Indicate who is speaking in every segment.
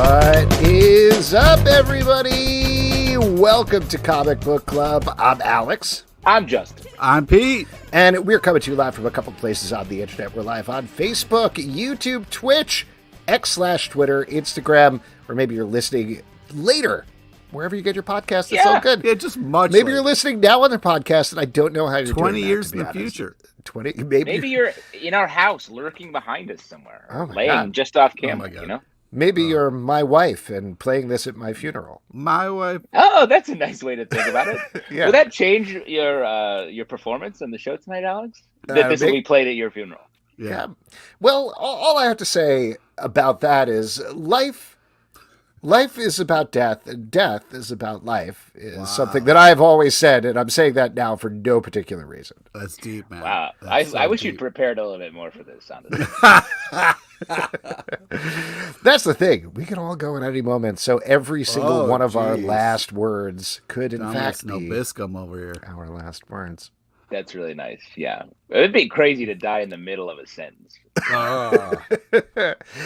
Speaker 1: What is up, everybody? Welcome to Comic Book Club. I'm Alex.
Speaker 2: I'm Justin.
Speaker 3: I'm Pete.
Speaker 1: And we're coming to you live from a couple places on the internet. We're live on Facebook, YouTube, Twitch, X/Twitter, Instagram, or maybe you're listening later. Wherever you get your podcast, it's all good.
Speaker 3: Yeah, just much
Speaker 1: Maybe
Speaker 3: later.
Speaker 1: You're listening now on the podcast, and I don't know how you're
Speaker 3: 20
Speaker 1: doing
Speaker 3: years
Speaker 1: that,
Speaker 3: in
Speaker 1: to
Speaker 3: the
Speaker 1: be honest.
Speaker 3: future.
Speaker 1: 20,
Speaker 2: Maybe you're in our house, lurking behind us somewhere,
Speaker 1: Oh my
Speaker 2: laying
Speaker 1: God.
Speaker 2: just off
Speaker 3: Oh
Speaker 2: camera.
Speaker 3: my God.
Speaker 2: You know?
Speaker 1: Maybe you're my wife and playing this at my funeral.
Speaker 3: My wife.
Speaker 2: Oh, that's a nice way to think about it.
Speaker 1: Yeah.
Speaker 2: Will that change your performance on the show tonight, Alex? That this will be played at your funeral.
Speaker 1: Yeah. Well, all I have to say about that is life is about death, and death is about life, is something that I've always said, and I'm saying that now for no particular reason.
Speaker 3: That's deep, man.
Speaker 2: Wow.
Speaker 3: That's
Speaker 2: I
Speaker 3: so
Speaker 2: wish
Speaker 3: deep.
Speaker 2: you'd prepared a little bit more for this, honestly.
Speaker 1: That's the thing. We can all go at any moment, so every single one of our
Speaker 3: geez.
Speaker 1: last words could, in
Speaker 3: Thomas
Speaker 1: fact, be
Speaker 3: Nobiscum over here.
Speaker 1: our last words.
Speaker 2: That's really nice. Yeah. It'd be crazy to die in the middle of a sentence.
Speaker 3: Oh.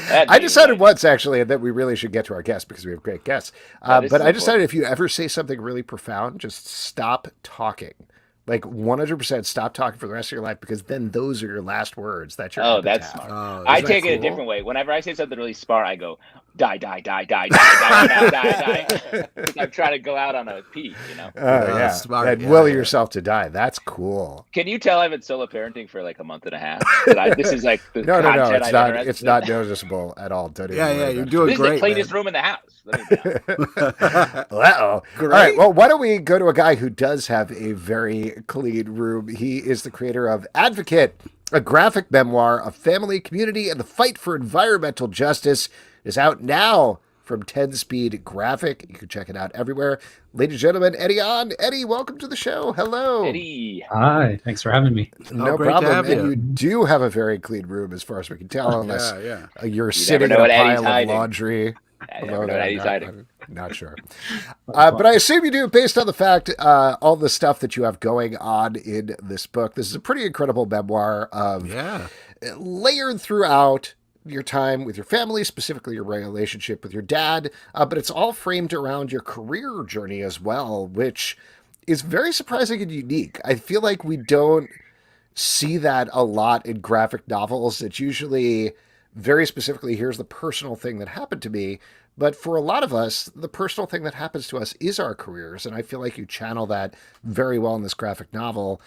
Speaker 1: I decided once, actually, that we really should get to our guests because we have great guests. But I decided if you ever say something really profound, just stop talking. Like 100% stop talking for the rest of your life, because then those are your last words. That's your
Speaker 2: that's
Speaker 1: epitaph.
Speaker 2: smart.
Speaker 3: Oh,
Speaker 2: I
Speaker 3: is that
Speaker 2: take it a
Speaker 3: cool?
Speaker 2: different way. Whenever I say something really smart, I go, die, die, die, die, die, die, die, die, die. Because I'm trying to go out on a peak, you know?
Speaker 1: Oh, yeah.
Speaker 3: smart.
Speaker 1: And
Speaker 3: Yeah,
Speaker 1: will
Speaker 3: yeah.
Speaker 1: yourself to die. That's cool.
Speaker 2: Can you tell I've been solo parenting for like a month and a half? This is like the
Speaker 1: No,
Speaker 2: content
Speaker 1: it's
Speaker 2: I'm
Speaker 1: not.
Speaker 2: interested
Speaker 1: It's
Speaker 2: in.
Speaker 1: not noticeable at all. Don't even worry
Speaker 3: Yeah,
Speaker 1: about
Speaker 3: you're
Speaker 1: it.
Speaker 3: doing
Speaker 2: This is
Speaker 3: great,
Speaker 2: the cleanest
Speaker 3: man.
Speaker 2: room in the house. Let me know.
Speaker 1: Uh-oh.
Speaker 3: Great.
Speaker 1: All right, well, why don't we go to a guy who does have a very clean room. He is the creator of Advocate, a graphic memoir of family, community, and the fight for environmental justice. It is out now from 10 Speed Graphic. You can check it out everywhere. Ladies and gentlemen, Eddie Ahn. Eddie, welcome to the show. Hello.
Speaker 2: Eddie.
Speaker 4: Hi, thanks for having me.
Speaker 1: No
Speaker 3: great to
Speaker 1: problem.
Speaker 3: have
Speaker 1: And
Speaker 3: you.
Speaker 1: you do have a very clean room as far as we can tell, unless
Speaker 3: Yeah.
Speaker 1: you're sitting
Speaker 2: know
Speaker 1: in a
Speaker 2: what Eddie's
Speaker 1: pile of
Speaker 2: hiding.
Speaker 1: laundry.
Speaker 2: I never know what Eddie's hiding.
Speaker 1: I'm not sure. But I assume you do, based on the fact, all the stuff that you have going on in this book. This is a pretty incredible memoir of
Speaker 3: Yeah.
Speaker 1: layered throughout your time with your family, specifically your relationship with your dad, but it's all framed around your career journey as well, which is very surprising and unique. I feel like we don't see that a lot in graphic novels. It's usually very specifically, here's the personal thing that happened to me. But for a lot of us, the personal thing that happens to us is our careers. And I feel like you channel that very well in this graphic novel.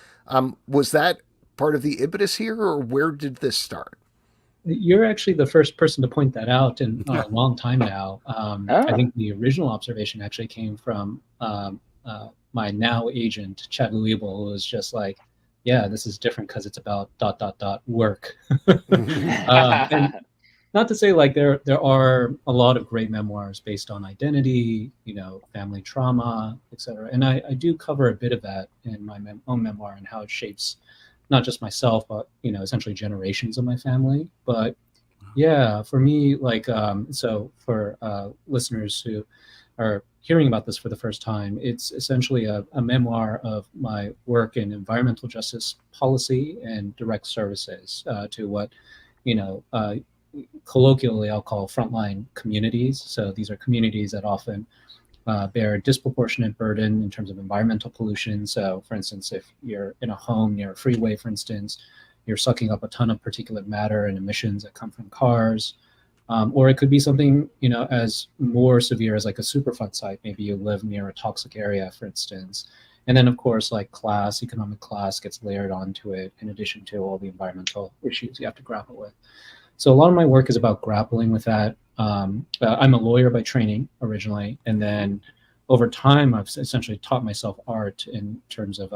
Speaker 1: Was that part of the impetus here, or where did this start?
Speaker 4: You're actually the first person to point that out in a long time now. I think the original observation actually came from my now agent, Chad Louisville, who was just like, yeah, this is different because it's about ... work. And not to say like there are a lot of great memoirs based on identity, family trauma, etc. And I do cover a bit of that in my own memoir and how it shapes not just myself, but essentially generations of my family. But yeah, for me, like so for listeners who are hearing about this for the first time, it's essentially a memoir of my work in environmental justice policy and direct services to what colloquially I'll call frontline communities. So these are communities that often bear a disproportionate burden in terms of environmental pollution. So for instance, if you're in a home near a freeway, for instance, you're sucking up a ton of particulate matter and emissions that come from cars. Or it could be something, as more severe as like a Superfund site. Maybe you live near a toxic area, for instance. And then, of course, like economic class gets layered onto it in addition to all the environmental issues you have to grapple with. So a lot of my work is about grappling with that. I'm a lawyer by training originally. And then over time, I've essentially taught myself art in terms of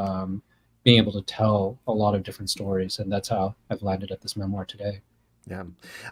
Speaker 4: being able to tell a lot of different stories. And that's how I've landed at this memoir today.
Speaker 1: Yeah.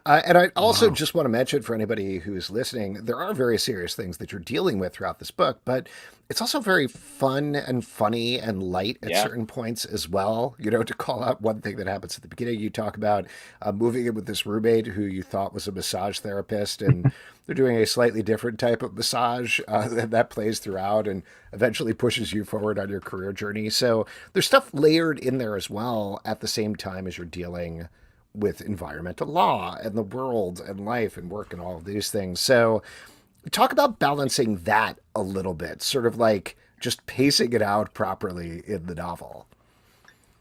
Speaker 1: And I also just want to mention for anybody who's listening, there are very serious things that you're dealing with throughout this book, but it's also very fun and funny and light at certain points as well. To call out one thing that happens at the beginning, you talk about moving in with this roommate who you thought was a massage therapist, and they're doing a slightly different type of massage that plays throughout and eventually pushes you forward on your career journey. So there's stuff layered in there as well at the same time as you're dealing with environmental law and the world and life and work and all of these things. So Talk about balancing that a little bit, sort of like just pacing it out properly in the novel.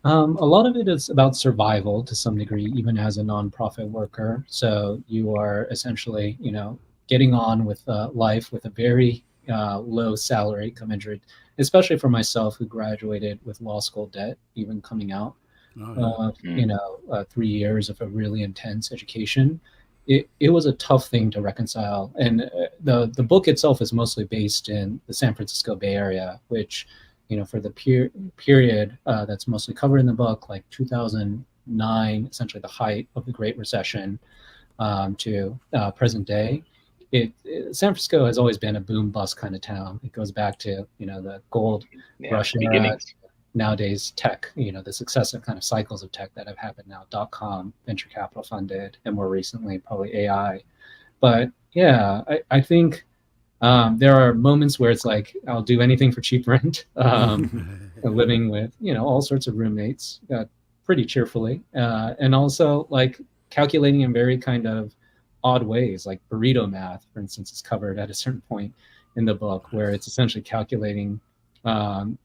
Speaker 4: A lot of it is about survival to some degree, even as a nonprofit worker. So you are essentially, getting on with life with a very low salary commensurate, especially for myself who graduated with law school debt, even coming out.
Speaker 3: Oh, yeah.
Speaker 4: 3 years of a really intense education. It was a tough thing to reconcile. And the book itself is mostly based in the San Francisco Bay Area, which, for the period that's mostly covered in the book, like 2009, essentially the height of the Great Recession, to present day. San Francisco has always been a boom bust kind of town. It goes back to the gold rush era.
Speaker 2: Beginnings.
Speaker 4: Nowadays tech, the successive kind of cycles of tech that have happened now, .com, venture capital funded, and more recently probably AI. But yeah, I think there are moments where it's like I'll do anything for cheap rent, living with all sorts of roommates pretty cheerfully, and also like calculating in very kind of odd ways, like burrito math, for instance, is covered at a certain point in the book, where it's essentially calculating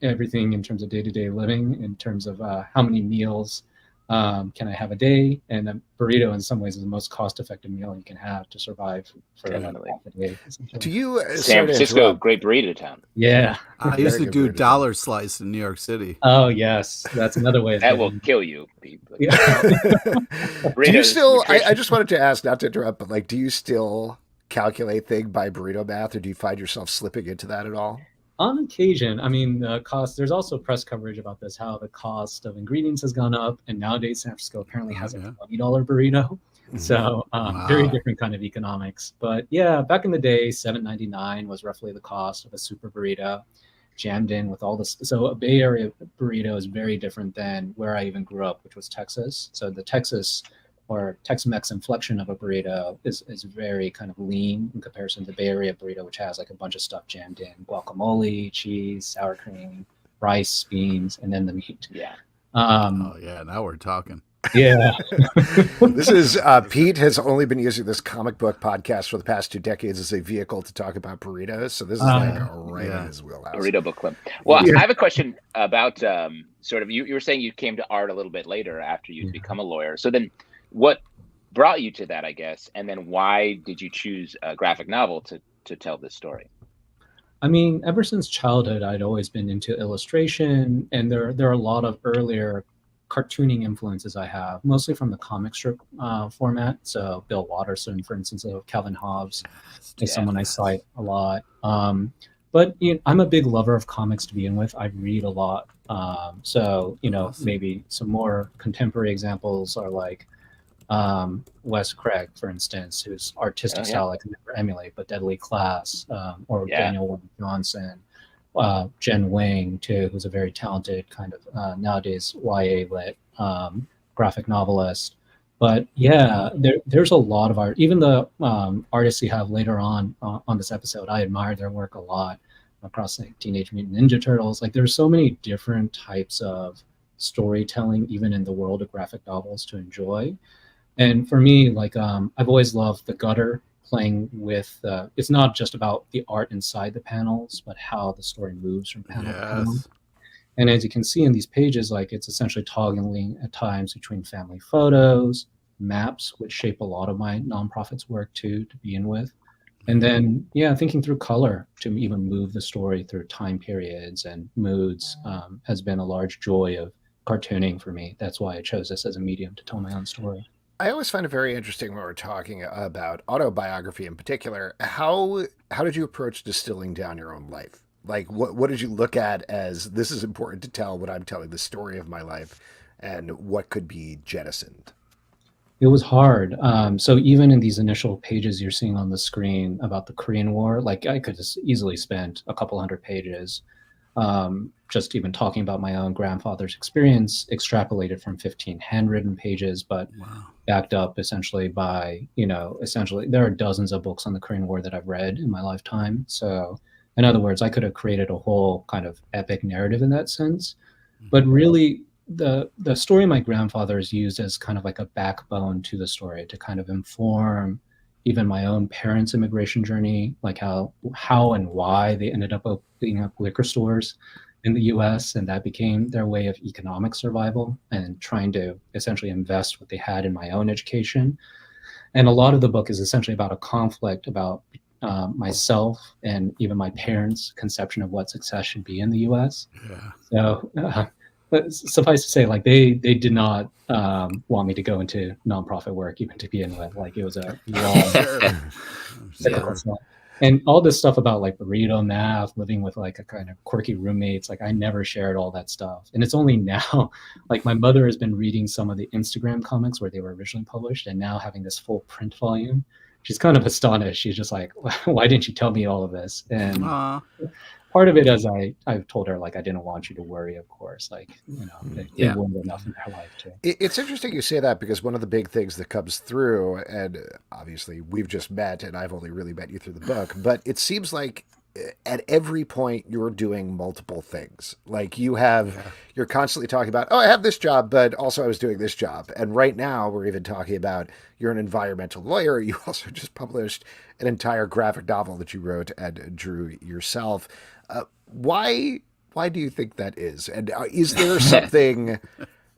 Speaker 4: everything in terms of day-to-day living, in terms of how many meals can I have a day, and a burrito in some ways is the most cost-effective meal you can have to survive for half a day.
Speaker 1: Do you
Speaker 2: San Francisco, great burrito town?
Speaker 4: Yeah,
Speaker 3: I used to do dollar slice in New York City.
Speaker 4: Oh yes, that's another way.
Speaker 2: That will kill you.
Speaker 1: Yeah. Do you still? I just wanted to ask, not to interrupt, but like, do you still calculate things by burrito math, or do you find yourself slipping into that at all?
Speaker 4: On occasion. I mean, the cost, there's also press coverage about this, how the cost of ingredients has gone up. And nowadays, San Francisco apparently has a $20 burrito. So very different kind of economics. But yeah, back in the day, $7.99 was roughly the cost of a super burrito, jammed in with all this. So a Bay Area burrito is very different than where I even grew up, which was Texas. So the Texas or Tex-Mex inflection of a burrito is very kind of lean in comparison to the Bay Area burrito, which has like a bunch of stuff jammed in: guacamole, cheese, sour cream, rice, beans, and then the meat.
Speaker 2: Yeah.
Speaker 3: Now we're talking.
Speaker 4: Yeah.
Speaker 1: This is Pete has only been using this comic book podcast for the past 2 decades as a vehicle to talk about burritos. So this is like right in his wheelhouse.
Speaker 2: Burrito book club. Well, I have a question about sort of you were saying you came to art a little bit later after you'd become a lawyer. So then what brought you to that, I guess, and then why did you choose a graphic novel to tell this story?
Speaker 4: I mean, ever since childhood, I'd always been into illustration, and there are a lot of earlier cartooning influences I have, mostly from the comic strip format. So Bill Watterson, for instance, of Calvin Hobbes, is someone I cite a lot. But I'm a big lover of comics to begin with. I read a lot. So maybe some more contemporary examples are like Wes Craig, for instance, whose artistic style I can never emulate, but Deadly Class, or Daniel Warren Johnson, Jen Wang too, who's a very talented kind of nowadays YA lit graphic novelist. But yeah, there's a lot of art. Even the artists you have later on this episode, I admire their work a lot, across like Teenage Mutant Ninja Turtles. Like there's so many different types of storytelling, even in the world of graphic novels, to enjoy. And for me, like I've always loved the gutter, playing with it's not just about the art inside the panels, but how the story moves from panel to panel. And as you can see in these pages, like it's essentially toggling at times between family photos, maps, which shape a lot of my nonprofit's work too, to begin with. And then, thinking through color to even move the story through time periods and moods has been a large joy of cartooning for me. That's why I chose this as a medium to tell my own story.
Speaker 1: I always find it very interesting when we're talking about autobiography in particular. How did you approach distilling down your own life? Like, what did you look at as, this is important to tell when I'm telling the story of my life, and what could be jettisoned?
Speaker 4: It was hard. So even in these initial pages you're seeing on the screen about the Korean War, like I could just easily spend a couple hundred pages just even talking about my own grandfather's experience, extrapolated from 15 handwritten pages, but backed up essentially by, essentially there are dozens of books on the Korean War that I've read in my lifetime. So in other words, I could have created a whole kind of epic narrative in that sense. But really, the story of my grandfather is used as kind of like a backbone to the story to kind of inform, even my own parents' immigration journey, like how and why they ended up opening up liquor stores in the US, and that became their way of economic survival and trying to essentially invest what they had in my own education. And a lot of the book is essentially about a conflict about myself and even my parents' conception of what success should be in the US.
Speaker 3: Yeah.
Speaker 4: So but suffice to say, like they did not want me to go into nonprofit work even to begin with. Like it was a long
Speaker 3: Sure.
Speaker 4: and all this stuff about like burrito math, living with like a kind of quirky roommates, like I never shared all that stuff. And it's only now, like my mother has been reading some of the Instagram comics where they were originally published and now having this full print volume. She's kind of astonished. She's just like, why didn't you tell me all of this? And part of it is I've told her, like, I didn't want you to worry, of course. Like, you know, they wouldn't enough in their life too.
Speaker 1: It's interesting you say that, because one of the big things that comes through, and obviously we've just met and I've only really met you through the book, but it seems like at every point you're doing multiple things. Like you're constantly talking about, oh, I have this job, but also I was doing this job. And right now we're even talking about you're an environmental lawyer. You also just published an entire graphic novel that you wrote and drew yourself. Why do you think that is? And is there something,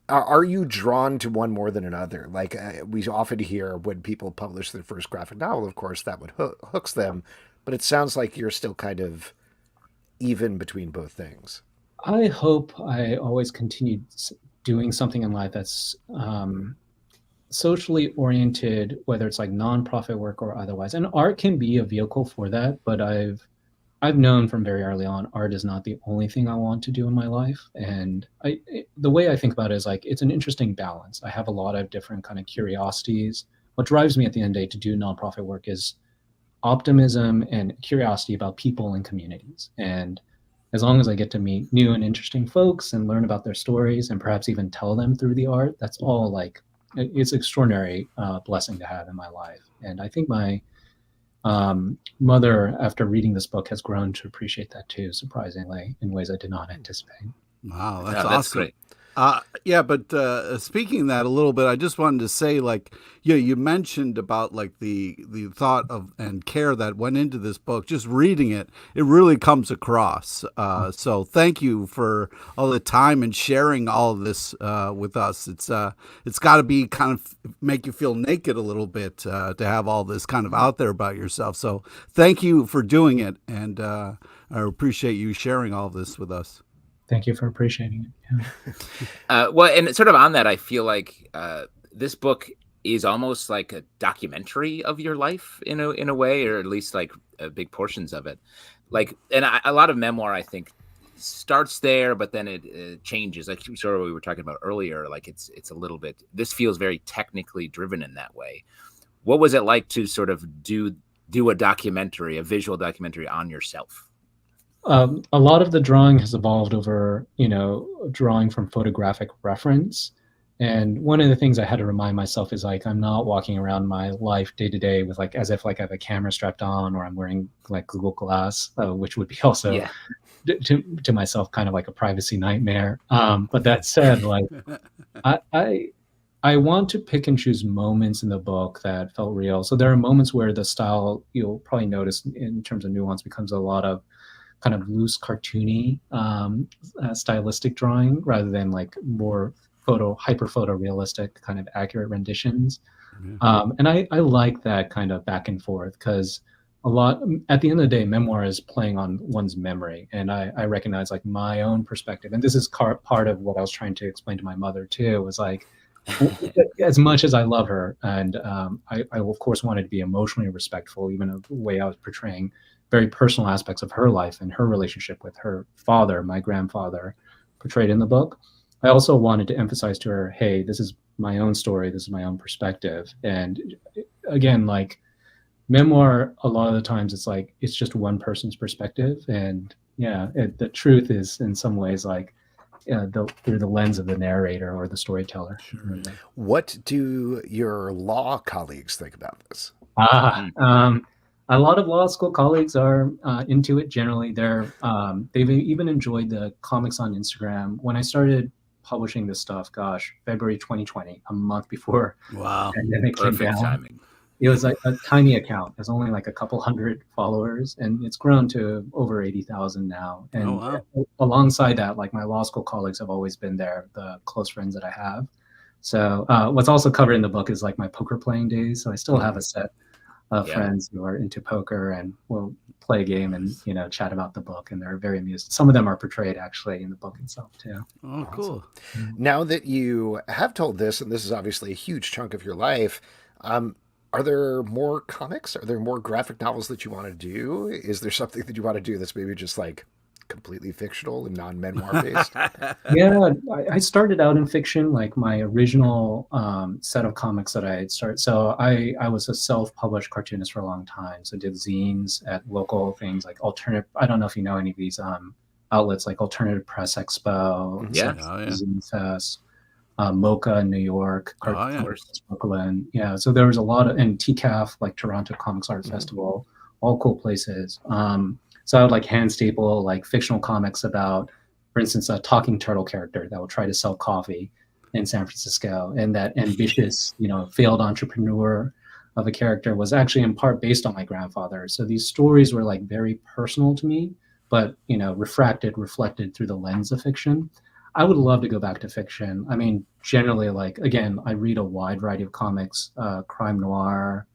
Speaker 1: are you drawn to one more than another? Like we often hear when people publish their first graphic novel, of course, that would hooks them. But it sounds like you're still kind of even between both things.
Speaker 4: I hope I always continue doing something in life that's socially oriented, whether it's like nonprofit work or otherwise. And art can be a vehicle for that, but I've known from very early on, art is not the only thing I want to do in my life. And the way I think about it is like, it's an interesting balance. I have a lot of different kind of curiosities. What drives me at the end of the day to do nonprofit work is optimism and curiosity about people and communities. And as long as I get to meet new and interesting folks and learn about their stories and perhaps even tell them through the art, that's all like, it's an extraordinary blessing to have in my life. And I think my mother, after reading this book, has grown to appreciate that too, surprisingly, in ways I did not anticipate.
Speaker 3: Wow, that's awesome.
Speaker 5: That's great.
Speaker 3: But speaking of that a little bit, I just wanted to say, like, you mentioned about like the thought of and care that went into this book. Just reading it, it really comes across. So thank you for all the time and sharing all of this with us. It's got to be kind of make you feel naked a little bit to have all this kind of out there about yourself. So thank you for doing it, and I appreciate you sharing all of this with us.
Speaker 4: Thank you for appreciating it. Yeah.
Speaker 5: Well, and sort of on that, I feel like this book is almost like a documentary of your life in a way, or at least like big portions of it. Like, and a lot of memoir, I think, starts there, but then it changes. Like sort of what we were talking about earlier. Like it's a little bit. This feels very technically driven in that way. What was it like to sort of do a documentary, a visual documentary on yourself?
Speaker 4: A lot of the drawing has evolved over, drawing from photographic reference. And one of the things I had to remind myself is like, I'm not walking around my life day to day with like, as if like I have a camera strapped on or I'm wearing like Google Glass, which would be also to myself kind of like a privacy nightmare. But that said, like I want to pick and choose moments in the book that felt real. So there are moments where the style, you'll probably notice in terms of nuance, becomes a lot of kind of loose, cartoony, stylistic drawing rather than like more hyper photorealistic kind of accurate renditions. Mm-hmm. And I like that kind of back and forth, because at the end of the day, memoir is playing on one's memory. And I recognize like my own perspective. And this is part of what I was trying to explain to my mother too, was like, as much as I love her, and I of course wanted to be emotionally respectful, even of the way I was portraying very personal aspects of her life and her relationship with her father, my grandfather, portrayed in the book. I also wanted to emphasize to her, hey, this is my own story, this is my own perspective. And again, like memoir, a lot of the times it's like, it's just one person's perspective. And the truth is in some ways like through the lens of the narrator or the storyteller.
Speaker 3: Sure.
Speaker 1: What do your law colleagues think about this?
Speaker 4: A lot of law school colleagues are into it generally. They've even enjoyed the comics on Instagram. When I started publishing this stuff, February 2020, a month before
Speaker 5: the
Speaker 4: pandemic came down.
Speaker 5: Timing.
Speaker 4: It was like a tiny account. There's only like a couple hundred followers, and it's grown to over 80,000 now. And alongside that, like my law school colleagues have always been there, the close friends that I have. So what's also covered in the book is like my poker playing days. So I still have a set of friends who are into poker and will play a game and, you know, chat about the book, and they're very amused. Some of them are portrayed actually in the book itself too.
Speaker 3: Oh, cool.
Speaker 1: Now that you have told this, and this is obviously a huge chunk of your life, are there more comics? Are there more graphic novels that you want to do? Is there something that you want to do that's maybe just like completely fictional and non-memoir based?
Speaker 4: Yeah, I started out in fiction, like my original set of comics that I had started. So I was a self-published cartoonist for a long time. So did zines at local things like alternative. I don't know if you know any of these outlets like Alternative Press Expo, Zine Fest, Mocha in New York, Brooklyn. Yeah, so there was a lot of, and TCAF, like Toronto Comics Art Festival, all cool places. So I would like hand staple like fictional comics about, for instance, a talking turtle character that would try to sell coffee in San Francisco, and that ambitious, you know, failed entrepreneur of a character was actually in part based on my grandfather. So these stories were like very personal to me, but, you know, reflected through the lens of fiction. I would love to go back to fiction. I mean, generally, like, again, I read a wide variety of comics, crime noir.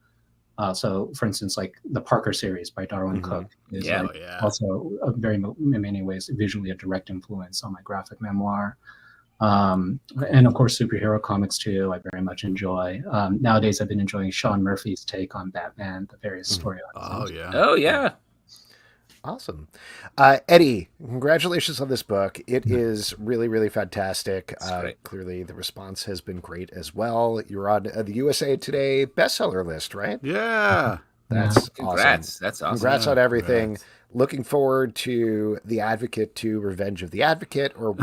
Speaker 4: So, for instance, like the Parker series by Darwin Cook is also very, in many ways, visually a direct influence on my graphic memoir. And of course, superhero comics too, I very much enjoy. Nowadays, I've been enjoying Sean Murphy's take on Batman, the various storylines.
Speaker 5: Oh, yeah.
Speaker 1: Awesome. Eddie, congratulations on this book. It is really, really fantastic. Clearly, the response has been great as well. You're on the USA Today bestseller list, right?
Speaker 3: Yeah.
Speaker 1: That's
Speaker 5: Congrats.
Speaker 1: awesome.
Speaker 5: That's awesome.
Speaker 1: Congrats on everything. Congrats. Looking forward to The Advocate 2, Revenge of the Advocate, or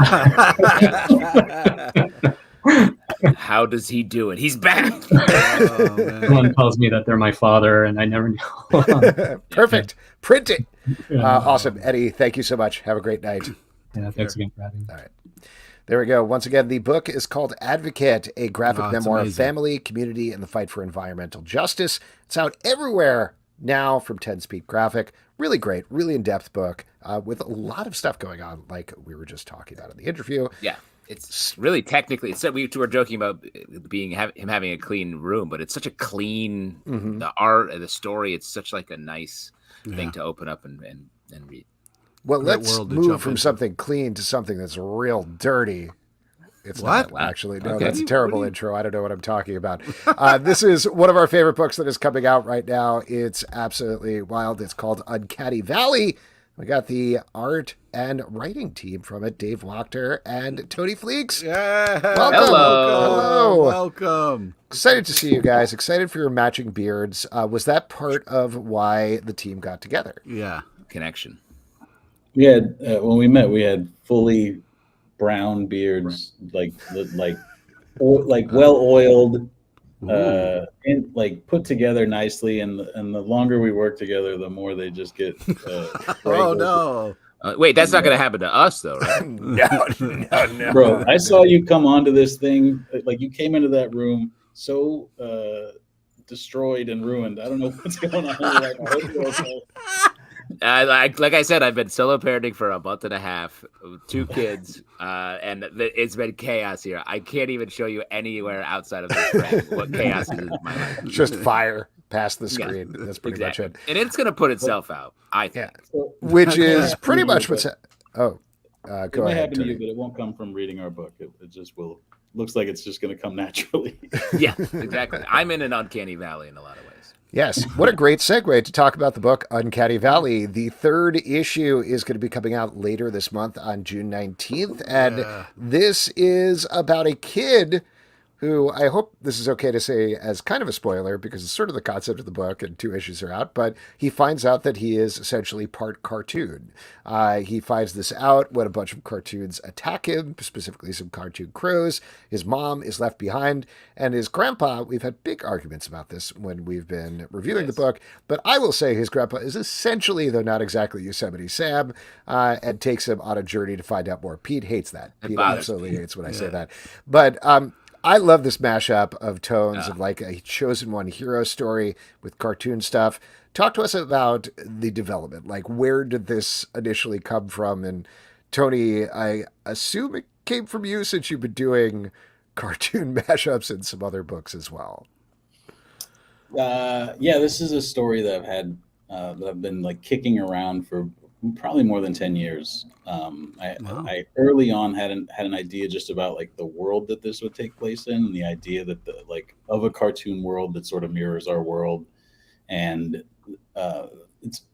Speaker 5: how does he do it? He's back.
Speaker 4: Someone tells me that they're my father, and I never knew.
Speaker 1: Perfect. Print it. Awesome. Eddie, thank you so much. Have a great night.
Speaker 4: Yeah, thanks again for having me.
Speaker 1: All right. There we go. Once again, the book is called Advocate, a graphic memoir of family, community, and the fight for environmental justice. It's out everywhere now from 10 Speed Graphic. Really great, really in-depth book with a lot of stuff going on, like we were just talking about in the interview.
Speaker 5: Yeah. It's really technically. We were joking about him having a clean room, but it's such a clean the art and the story. It's such like a nice thing to open up and read.
Speaker 1: Well, let's move from something clean to something that's real dirty. It's
Speaker 3: what?
Speaker 1: Not, actually. No, that's a terrible intro. I don't know what I'm talking about. This is one of our favorite books that is coming out right now. It's absolutely wild. It's called Uncanny Valley. We got the art and writing team from it, Dave Wachter and Tony Fleecs.
Speaker 3: Yeah.
Speaker 1: Welcome.
Speaker 5: Hello.
Speaker 3: Welcome.
Speaker 1: Excited to see you guys. Excited for your matching beards. Was that part of why the team got together?
Speaker 3: Yeah.
Speaker 5: Connection.
Speaker 6: We had, when we met, we had fully brown beards, like well oiled, and like put together nicely. And the longer we work together, the more they just get.
Speaker 3: Oh no!
Speaker 5: Wait, that's not going to happen to us, though, right?
Speaker 1: No.
Speaker 6: Bro, I saw you come onto this thing. Like you came into that room so destroyed and ruined. I don't know what's going on. I hope you're okay.
Speaker 5: Like I said, I've been solo parenting for a month and a half, 2 kids, and it's been chaos here. I can't even show you anywhere outside of this frame what chaos is in my life.
Speaker 1: Just fire past the screen. Yeah, that's pretty much it.
Speaker 5: And it's going to put itself out, I think.
Speaker 1: Yeah. Which is pretty much what's... go ahead.
Speaker 6: It might happen to you, but it won't come from reading our book. It just will. Looks like it's just going to come naturally.
Speaker 5: Yeah, exactly. I'm in an uncanny valley in a lot of ways.
Speaker 1: Yes. What a great segue to talk about the book Uncanny Valley. The 3rd issue is going to be coming out later this month on June 19th. And this is about a kid who, I hope this is okay to say as kind of a spoiler because it's sort of the concept of the book and 2 issues are out, but he finds out that he is essentially part cartoon. He finds this out when a bunch of cartoons attack him, specifically some cartoon crows. His mom is left behind, and his grandpa, we've had big arguments about this when we've been reviewing the book, but I will say his grandpa is essentially, though not exactly Yosemite Sam, and takes him on a journey to find out more. Pete hates that. Pete absolutely hates when I say that. But I love this mashup of tones of like a chosen one hero story with cartoon stuff. Talk to us about the development. Like, where did this initially come from? And Tony, I assume it came from you since you've been doing cartoon mashups in some other books as well.
Speaker 6: Yeah, this is a story that I've been like kicking around for probably more than 10 years. I early on had an idea just about like the world that this would take place in, and the idea that of a cartoon world that sort of mirrors our world. And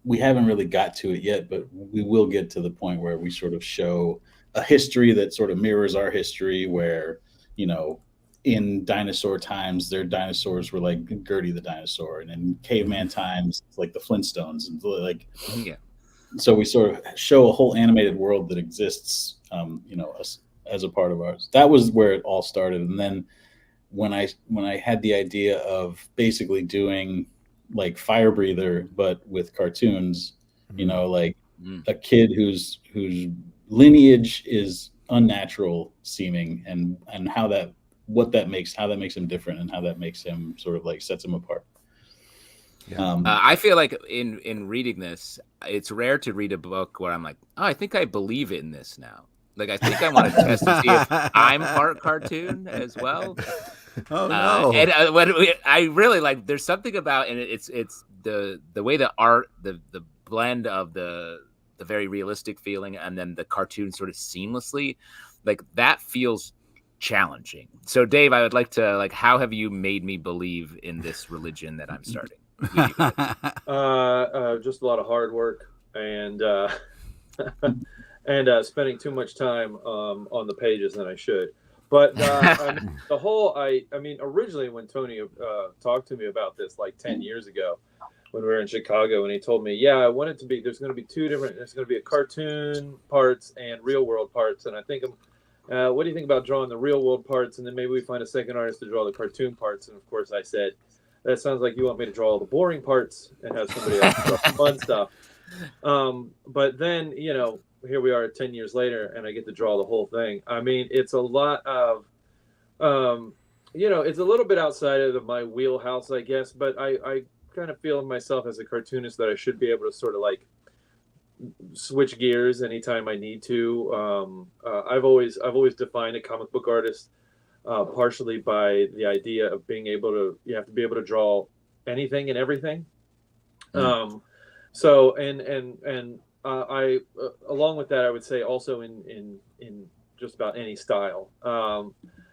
Speaker 6: we haven't really got to it yet, but we will get to the point where we sort of show a history that sort of mirrors our history, where, in dinosaur times, their dinosaurs were like Gertie the dinosaur, and in caveman times, it's like the Flintstones, and like, so we sort of show a whole animated world that exists, as a part of ours. That was where it all started. And then when I had the idea of basically doing like Fire Breather, but with cartoons, like a kid whose lineage is unnatural seeming, and how that makes him different, and how that makes him sort of like sets him apart.
Speaker 1: Yeah.
Speaker 5: I feel like in reading this, it's rare to read a book where I'm like, oh, I think I believe in this now. Like, I think I want to test to see if I'm part cartoon as well.
Speaker 3: Oh no!
Speaker 5: And I really like. There's something about, and it's the way the art, the blend of the very realistic feeling, and then the cartoon sort of seamlessly, like that feels challenging. So, Dave, I would like to how have you made me believe in this religion that I'm starting?
Speaker 7: Just a lot of hard work and spending too much time on the pages than I should. But originally when Tony talked to me about this like 10 years ago, when we were in Chicago, and he told me, yeah, I want it to be, there's going to be there's going to be a cartoon parts and real world parts. And I think, what do you think about drawing the real world parts? And then maybe we find a second artist to draw the cartoon parts. And of course I said, that sounds like you want me to draw all the boring parts and have somebody else draw the fun stuff. But then, here we are 10 years later, and I get to draw the whole thing. I mean, it's a lot of, it's a little bit outside of my wheelhouse, I guess, but I kind of feel myself as a cartoonist that I should be able to sort of like switch gears anytime I need to. I've always defined a comic book artist partially by the idea of being able to, you have to be able to draw anything and everything. So, I along with that, I would say also in just about any style.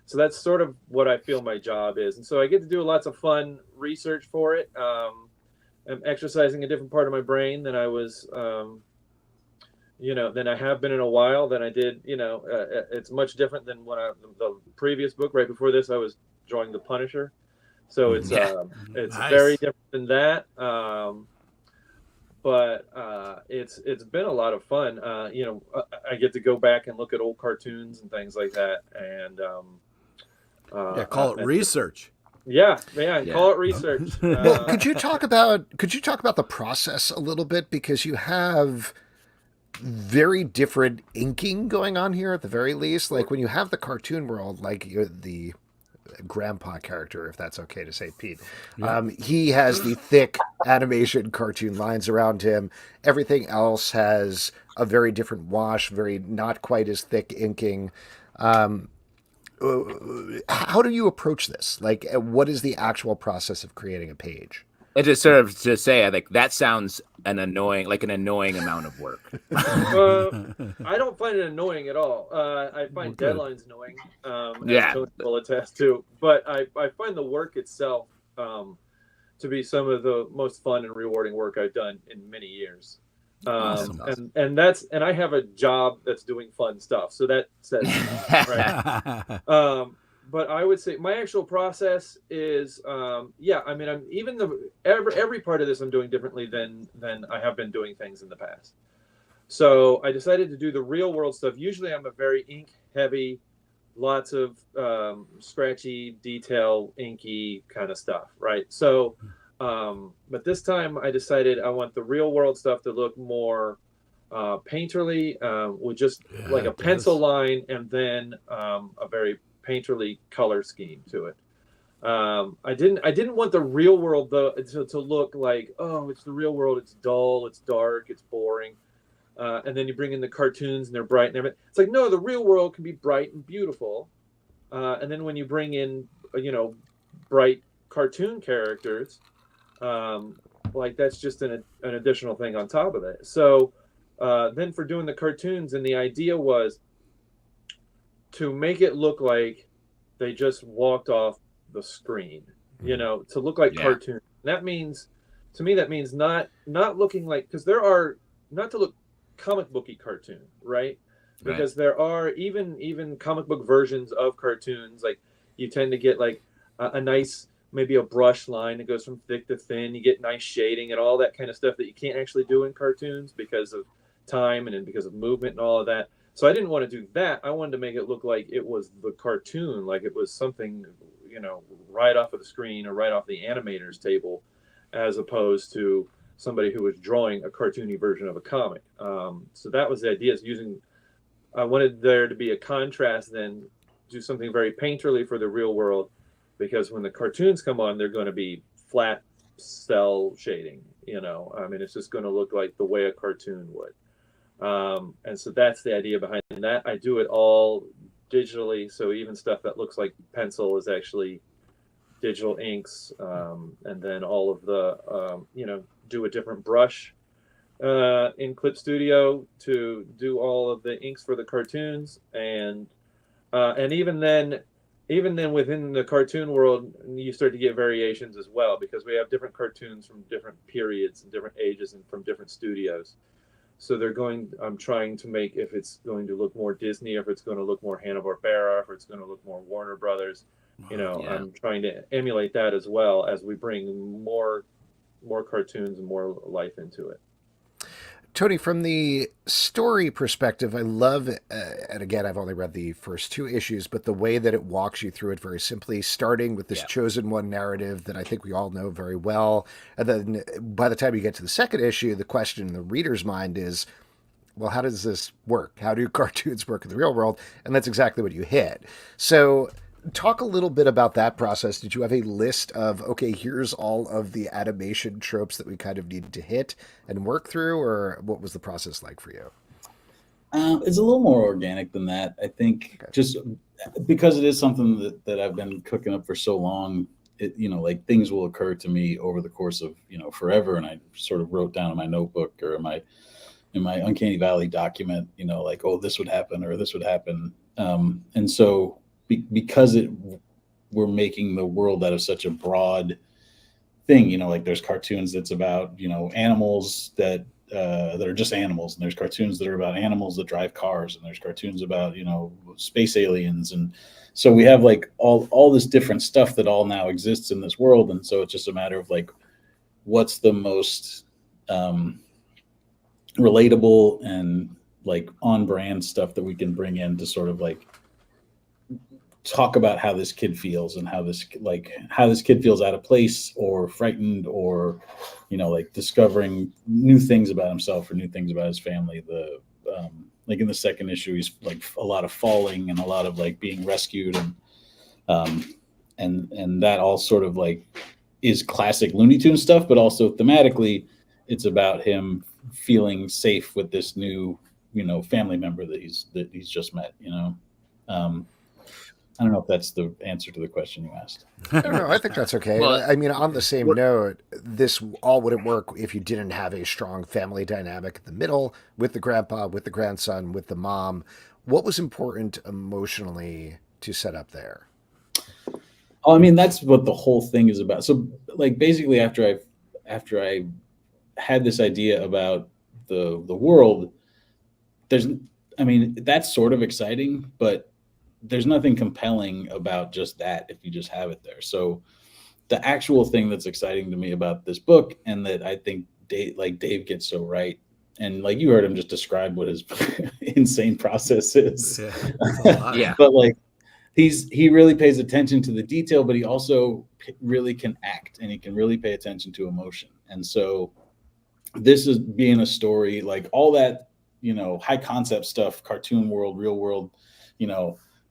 Speaker 7: So that's sort of what I feel my job is. And so I get to do lots of fun research for it. I'm exercising a different part of my brain than I was, than I have been in a while, than I did, it's much different than when the previous book right before this, I was drawing The Punisher. So it's nice. Very different than that. But it's been a lot of fun. I get to go back and look at old cartoons and things like that. And
Speaker 3: call it research.
Speaker 7: Call it research.
Speaker 1: Well, could you talk about the process a little bit, because you have very different inking going on here at the very least. Like when you have the cartoon world, like the grandpa character, if that's okay to say, Pete. He has the thick animation cartoon lines around him. Everything else has a very different wash, very not quite as thick inking. How do you approach this? Like, what is the actual process of creating a page?
Speaker 5: And just sort of to say, I think that sounds an annoying amount of work.
Speaker 7: I don't find it annoying at all. I find deadlines annoying. As Tony will attest to. But I find the work itself to be some of the most fun and rewarding work I've done in many years.
Speaker 3: Awesome.
Speaker 7: And I have a job that's doing fun stuff, so that says right. But I would say my actual process is, I'm even every part of this I'm doing differently than I have been doing things in the past. So I decided to do the real world stuff. Usually I'm a very ink heavy, lots of scratchy, detail, inky kind of stuff, right? So, but this time I decided I want the real world stuff to look more painterly, with just like a pencil line and then a very painterly color scheme to it. I didn't want the real world though to look like, oh, it's the real world. It's dull. It's dark. It's boring. And then you bring in the cartoons and they're bright and everything. It's like, no, the real world can be bright and beautiful. And then when you bring in, bright cartoon characters, like that's just an additional thing on top of it. So then for doing the cartoons, and the idea was to make it look like they just walked off the screen, to look like cartoon. That means, to me, that means not looking like, because there are, not to look comic booky cartoon, right? Because there are even comic book versions of cartoons, like you tend to get like a nice, maybe a brush line that goes from thick to thin. You get nice shading and all that kind of stuff that you can't actually do in cartoons because of time and because of movement and all of that. So I didn't want to do that. I wanted to make it look like it was the cartoon, like it was something, right off of the screen or right off the animator's table, as opposed to somebody who was drawing a cartoony version of a comic. So that was the idea, is I wanted there to be a contrast, then do something very painterly for the real world, because when the cartoons come on, they're going to be flat cell shading, it's just going to look like the way a cartoon would. And so that's the idea behind that. I do it all digitally, so even stuff that looks like pencil is actually digital inks, and then all of the do a different brush in Clip Studio to do all of the inks for the cartoons, and even then within the cartoon world you start to get variations as well, because we have different cartoons from different periods and different ages and from different studios. So I'm trying to make, if it's going to look more Disney, if it's going to look more Hanna-Barbera, if it's going to look more Warner Brothers, I'm trying to emulate that as well as we bring more cartoons and more life into it.
Speaker 1: Tony, from the story perspective, I love, and again, I've only read the first 2 issues, but the way that it walks you through it very simply, starting with this chosen one narrative that I think we all know very well. And then by the time you get to the second issue, the question in the reader's mind is, well, how does this work? How do cartoons work in the real world? And that's exactly what you hit. So talk a little bit about that process. Did you have a list of, okay, here's all of the animation tropes that we kind of needed to hit and work through, or what was the process like for you?
Speaker 6: It's a little more organic than that. I think just because it is something that I've been cooking up for so long, like things will occur to me over the course of, forever. And I sort of wrote down in my notebook or in my Uncanny Valley document, like, oh, this would happen or this would happen. And so because we're making the world out of such a broad thing, like there's cartoons that's about, animals that are just animals, and there's cartoons that are about animals that drive cars, and there's cartoons about, space aliens. And so we have like all this different stuff that all now exists in this world. And so it's just a matter of like, what's the most relatable and like on brand stuff that we can bring in to sort of like talk about how this kid feels, and how this kid feels out of place or frightened, or like discovering new things about himself or new things about his family. Like in the second issue, he's like a lot of falling and a lot of like being rescued, and that all sort of like is classic Looney Tunes stuff, but also thematically it's about him feeling safe with this new family member that he's just met. I don't know if that's the answer to the question you asked.
Speaker 1: No, I think that's okay. Well, I mean, on the same note, this all wouldn't work if you didn't have a strong family dynamic in the middle with the grandpa, with the grandson, with the mom. What was important emotionally to set up there?
Speaker 6: Oh, I mean, that's what the whole thing is about. So, like, basically, after I had this idea about the world, that's sort of exciting, but there's nothing compelling about just that if you just have it there. So the actual thing that's exciting to me about this book, and that I think Dave gets so right, and like you heard him just describe what his insane process is.
Speaker 5: Yeah.
Speaker 6: But like he really pays attention to the detail, but he also really can act, and he can really pay attention to emotion. And so this is being a story, like all that, high concept stuff, cartoon world, real world,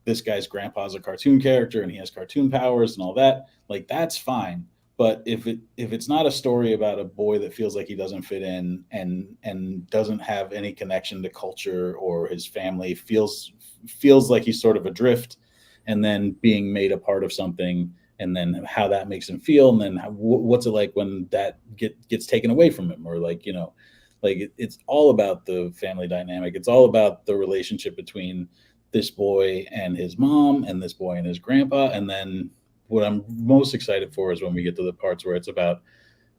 Speaker 6: this guy's grandpa's a cartoon character and he has cartoon powers and all that, like that's fine. But if it's not a story about a boy that feels like he doesn't fit in and doesn't have any connection to culture, or his family feels like he's sort of adrift, and then being made a part of something, and then how that makes him feel, and then what's it like when that gets taken away from him, or like, you know, like it's all about the family dynamic. It's all about the relationship between this boy and his mom, and this boy and his grandpa. And then what I'm most excited for is when we get to the parts where it's about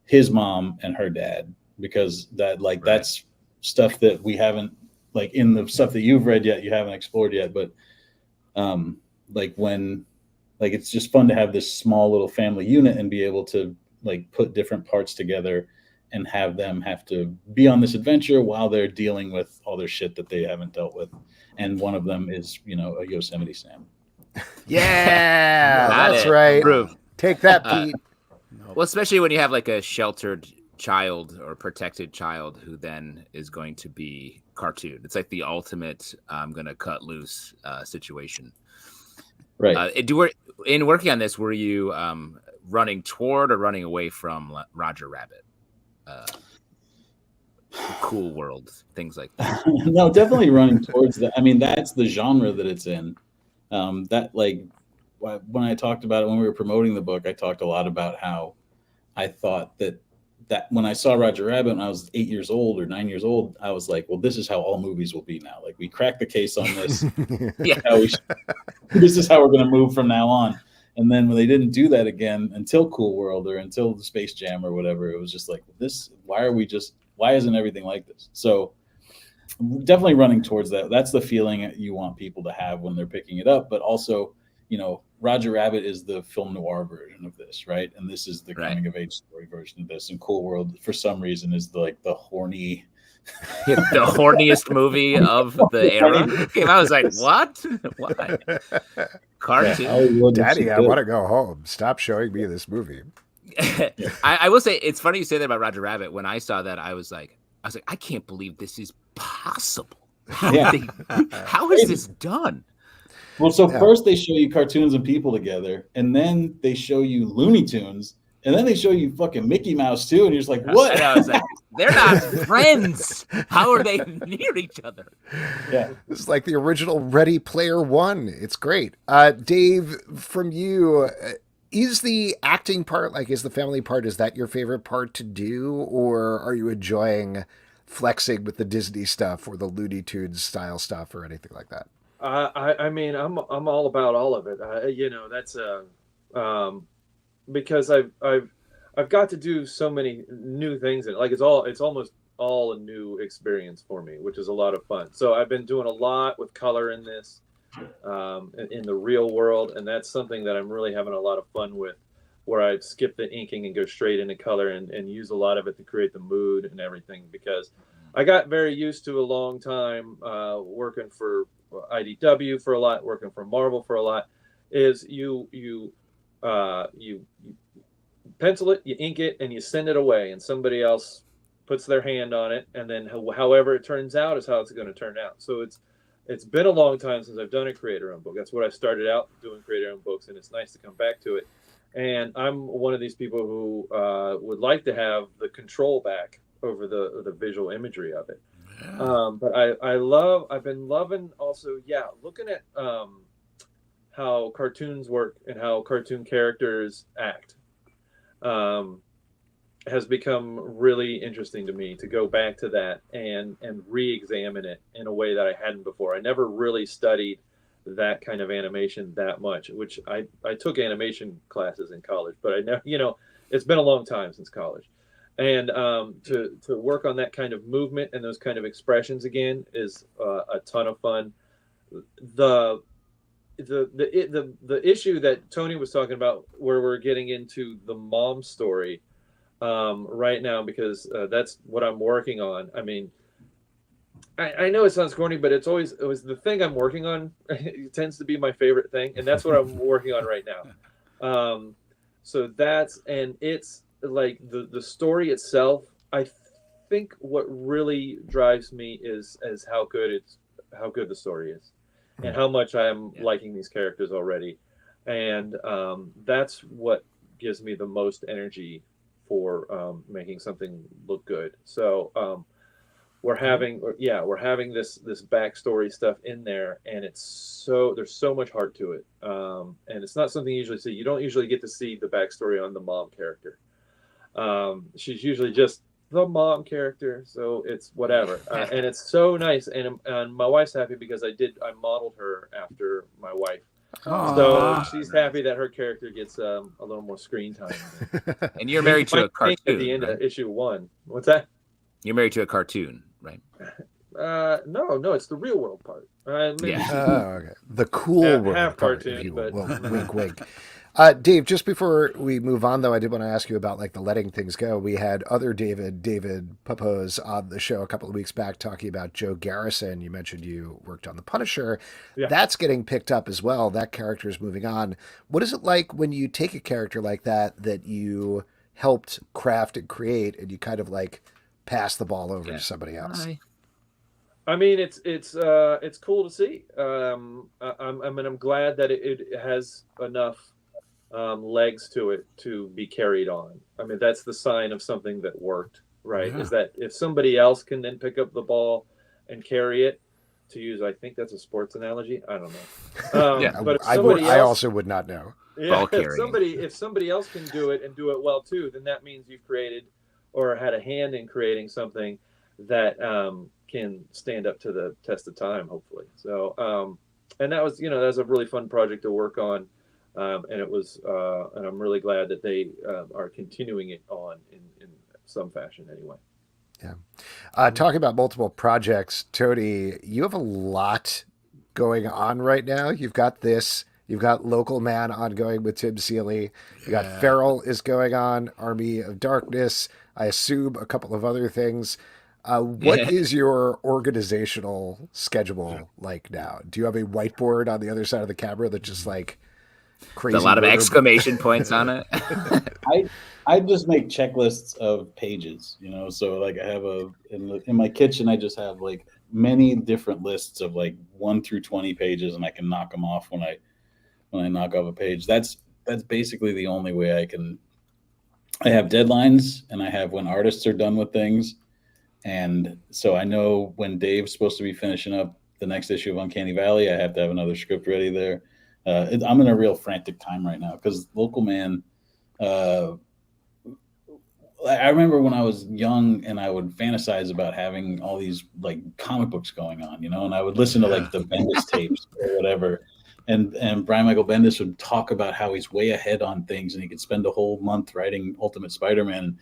Speaker 6: his mom and her dad, because that, like, that's stuff that we haven't, like in the stuff that you've read yet, you haven't explored yet. But like when, like, it's just fun to have this small little family unit and be able to like put different parts together and have them have to be on this adventure while they're dealing with all their shit that they haven't dealt with. And one of them is, you know, a Yosemite Sam.
Speaker 1: Yeah, that's
Speaker 5: it.
Speaker 1: right.
Speaker 5: Approved.
Speaker 1: Take that, Pete.
Speaker 5: Well, especially when you have like a sheltered child or protected child who then is going to be cartoon. It's like the ultimate I'm going to cut loose situation.
Speaker 6: Right.
Speaker 5: In working on this, were you running toward or running away from Roger Rabbit? Cool World, things like that.
Speaker 6: No, definitely running towards that. I mean, that's the genre that it's in. That, like, when I talked about it, when we were promoting the book, I talked a lot about how I thought that when I saw Roger Rabbit when I was 8 years old or 9 years old, I was like, well, this is how all movies will be now. Like, we cracked the case on this.
Speaker 5: Yeah.
Speaker 6: This is how we're going to move from now on. And then when they didn't do that again until Cool World or until the Space Jam or whatever, it was just like, why isn't everything like this? So definitely running towards that. That's the feeling you want people to have when they're picking it up. But also, you know, Roger Rabbit is the film noir version of this, right? And this is the coming of age story version of this. And Cool World, for some reason, is the horny,
Speaker 5: the horniest movie of the era. I was like, what? Why? Cartoon.
Speaker 6: Yeah,
Speaker 1: Daddy, I want to go home. Stop showing me this movie.
Speaker 5: I will say, it's funny you say that about Roger Rabbit. When I saw that, I was like, I can't believe this is possible. How is this done?
Speaker 6: Well, so first they show you cartoons and people together, and then they show you Looney Tunes, and then they show you fucking Mickey Mouse too, and you're just like, what?
Speaker 5: I was like, they're not friends. How are they near each other?
Speaker 6: Yeah.
Speaker 1: This is like the original Ready Player One. It's great. Dave, from you, is the acting part, like, is the family part, is that your favorite part to do, or are you enjoying flexing with the Disney stuff or the Looney Tunes style stuff or anything like that?
Speaker 7: I mean, I'm all about all of it. You know, that's because I've got to do so many new things, and like it's almost all a new experience for me, which is a lot of fun. So I've been doing a lot with color in this, in the real world, and that's something that I'm really having a lot of fun with, where I skip the inking and go straight into color and use a lot of it to create the mood and everything, because I got very used to a long time working for IDW for a lot, working for Marvel for a lot, is you pencil it, you ink it, and you send it away, and somebody else puts their hand on it, and then however it turns out is how it's going to turn out. So it's been a long time since I've done a creator-owned book. That's what I started out doing, creator-owned books, and it's nice to come back to it. And I'm one of these people who would like to have the control back over the visual imagery of it. But I've been loving also, looking at how cartoons work and how cartoon characters act has become really interesting to me, to go back to that and re-examine it in a way that I hadn't before. I never really studied that kind of animation that much, which I took animation classes in college, but I never, you know, it's been a long time since college. And to work on that kind of movement and those kind of expressions again is a ton of fun. The issue that Tony was talking about, where we're getting into the mom story right now, because that's what I'm working on. I mean, I know it sounds corny, but it was the thing I'm working on. It tends to be my favorite thing, and that's what I'm working on right now. So it's like the story itself. I think what really drives me is how good the story is, and how much I am liking these characters already. And that's what gives me the most energy for making something look good. So we're having this backstory stuff in there, and there's so much heart to it. And it's not something you usually see. You don't usually get to see the backstory on the mom character. She's usually just the mom character, so it's whatever. And it's so nice. And my wife's happy because I modeled her after my wife. So she's happy that her character gets a little more screen time.
Speaker 5: And you're married to a cartoon
Speaker 7: at the end of issue 1. What's that?
Speaker 5: You're married to a cartoon, right?
Speaker 7: No, it's the real world part.
Speaker 1: Okay. The cool world
Speaker 7: half
Speaker 1: part,
Speaker 7: cartoon,
Speaker 1: if you will.
Speaker 7: but
Speaker 1: Well, wink, wink. Dave, just before we move on, though, I did want to ask you about like the letting things go. We had other David Papos on the show a couple of weeks back talking about Joe Garrison. You mentioned you worked on The Punisher.
Speaker 7: Yeah.
Speaker 1: That's getting picked up as well. That character is moving on. What is it like when you take a character like that you helped craft and create, and you kind of like pass the ball over to somebody else?
Speaker 7: I mean, it's cool to see. I'm glad that it has enough legs to it to be carried on. I mean, that's the sign of something that worked, right? Is that if somebody else can then pick up the ball and carry it, to use, I think that's a sports analogy. I don't know. But if
Speaker 1: I also would not know.
Speaker 7: Yeah, if somebody else can do it and do it well too, then that means you've created or had a hand in creating something that can stand up to the test of time, hopefully. So, and that was a really fun project to work on. And it was, and I'm really glad that they are continuing it on in some fashion anyway.
Speaker 1: Yeah. Talking about multiple projects, Tony, you have a lot going on right now. You've got Local Man ongoing with Tim Seeley. You got Feral is going on, Army of Darkness. I assume a couple of other things. What is your organizational schedule like now? Do you have a whiteboard on the other side of the camera that just like crazy?
Speaker 5: There's a lot of exclamation points on it.
Speaker 6: I just make checklists of pages, so like I have in my kitchen, I just have like many different lists of like 1 through 20 pages, and I can knock them off when I knock off a page. That's basically the only way I have deadlines, and I have when artists are done with things. And so I know when Dave's supposed to be finishing up the next issue of Uncanny Valley, I have to have another script ready there. I'm in a real frantic time right now because Local Man, I remember when I was young and I would fantasize about having all these like comic books going on, and I would listen to like the Bendis tapes or whatever. And Brian Michael Bendis would talk about how he's way ahead on things and he could spend a whole month writing Ultimate Spider-Man.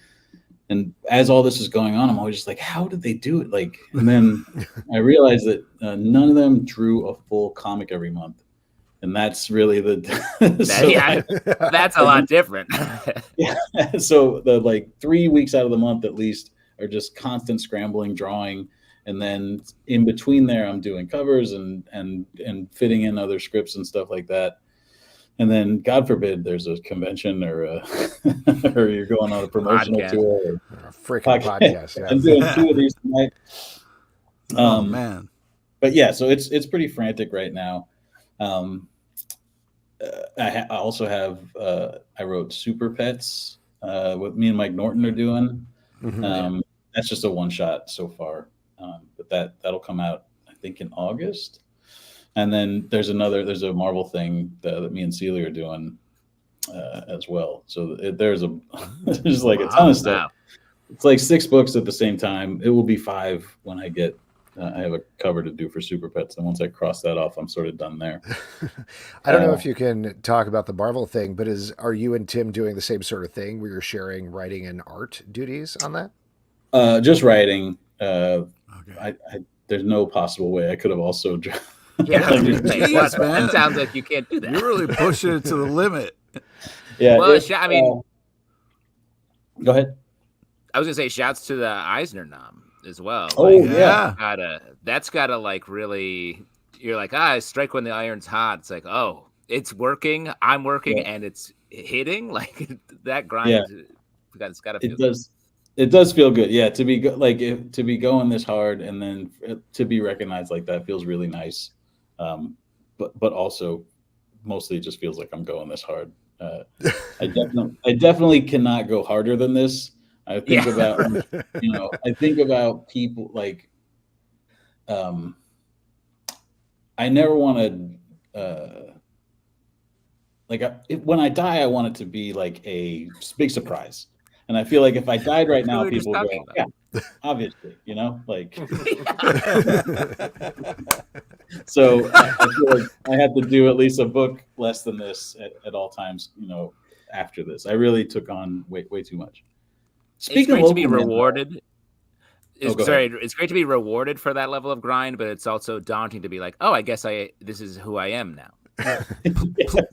Speaker 6: And as all this is going on, I'm always just like, how did they do it? Like, and then I realized that none of them drew a full comic every month. And that's really
Speaker 5: that's a lot different.
Speaker 6: Yeah. So the like 3 weeks out of the month at least are just constant scrambling, drawing. And then in between there, I'm doing covers and fitting in other scripts and stuff like that. And then, God forbid, there's a convention or or you're going on a promotional tour.
Speaker 1: Or a freaking podcast. Yeah.
Speaker 6: I'm doing 2 of these tonight.
Speaker 3: Oh, man.
Speaker 6: But yeah, so it's pretty frantic right now. I also have, I wrote Super Pets, what me and Mike Norton are doing. Mm-hmm. That's just a one-shot so far. But that'll come out, I think, in August. And then there's a Marvel thing that me and Celia are doing as well. So there's like a ton of stuff. It's like 6 books at the same time. It will be 5 when I get. I have a cover to do for Super Pets, and once I cross that off, I'm sort of done there.
Speaker 1: I don't know if you can talk about the Marvel thing, but are you and Tim doing the same sort of thing where you're sharing writing and art duties on that?
Speaker 6: Just writing. Okay. There's no possible way I could have also.
Speaker 5: Yeah, jeez, man. It sounds like you can't do that.
Speaker 3: You're really pushing it to the limit.
Speaker 6: Yeah.
Speaker 5: Well, I mean,
Speaker 6: go ahead.
Speaker 5: I was gonna say, shouts to the Eisner nom as well.
Speaker 6: Oh,
Speaker 5: like,
Speaker 6: yeah.
Speaker 5: That's gotta like really. You're like, strike when the iron's hot. It's like, oh, it's working. I'm working, and it's hitting. Like that grind.
Speaker 6: Yeah.
Speaker 5: It's gotta feel.
Speaker 6: It does. It does feel good, yeah. To be to be going this hard and then to be recognized like that feels really nice. but also mostly it just feels like I'm going this hard. I definitely cannot go harder than this. I think about, I think about people like, I never want to, when I die, I want it to be like a big surprise. And I feel like if I died right now, people would go, yeah, obviously, like. So I feel like I had to do at least a book less than this at all times, after this. I really took on way too much.
Speaker 5: It's great to be rewarded. It's great to be rewarded for that level of grind, but it's also daunting to be like, oh, I guess this is who I am now.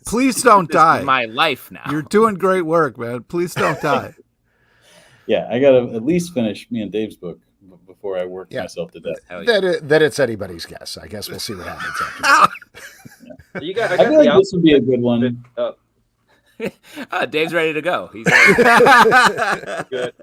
Speaker 3: Please don't die.
Speaker 5: This is my life now.
Speaker 3: You're doing great work, man. Please don't die.
Speaker 6: Yeah, I got to at least finish me and Dave's book before I work myself to death.
Speaker 1: That it's anybody's guess. I guess we'll see what happens after
Speaker 7: that. I
Speaker 6: feel like this would be a good one.
Speaker 5: Dave's ready to go. He's
Speaker 7: good.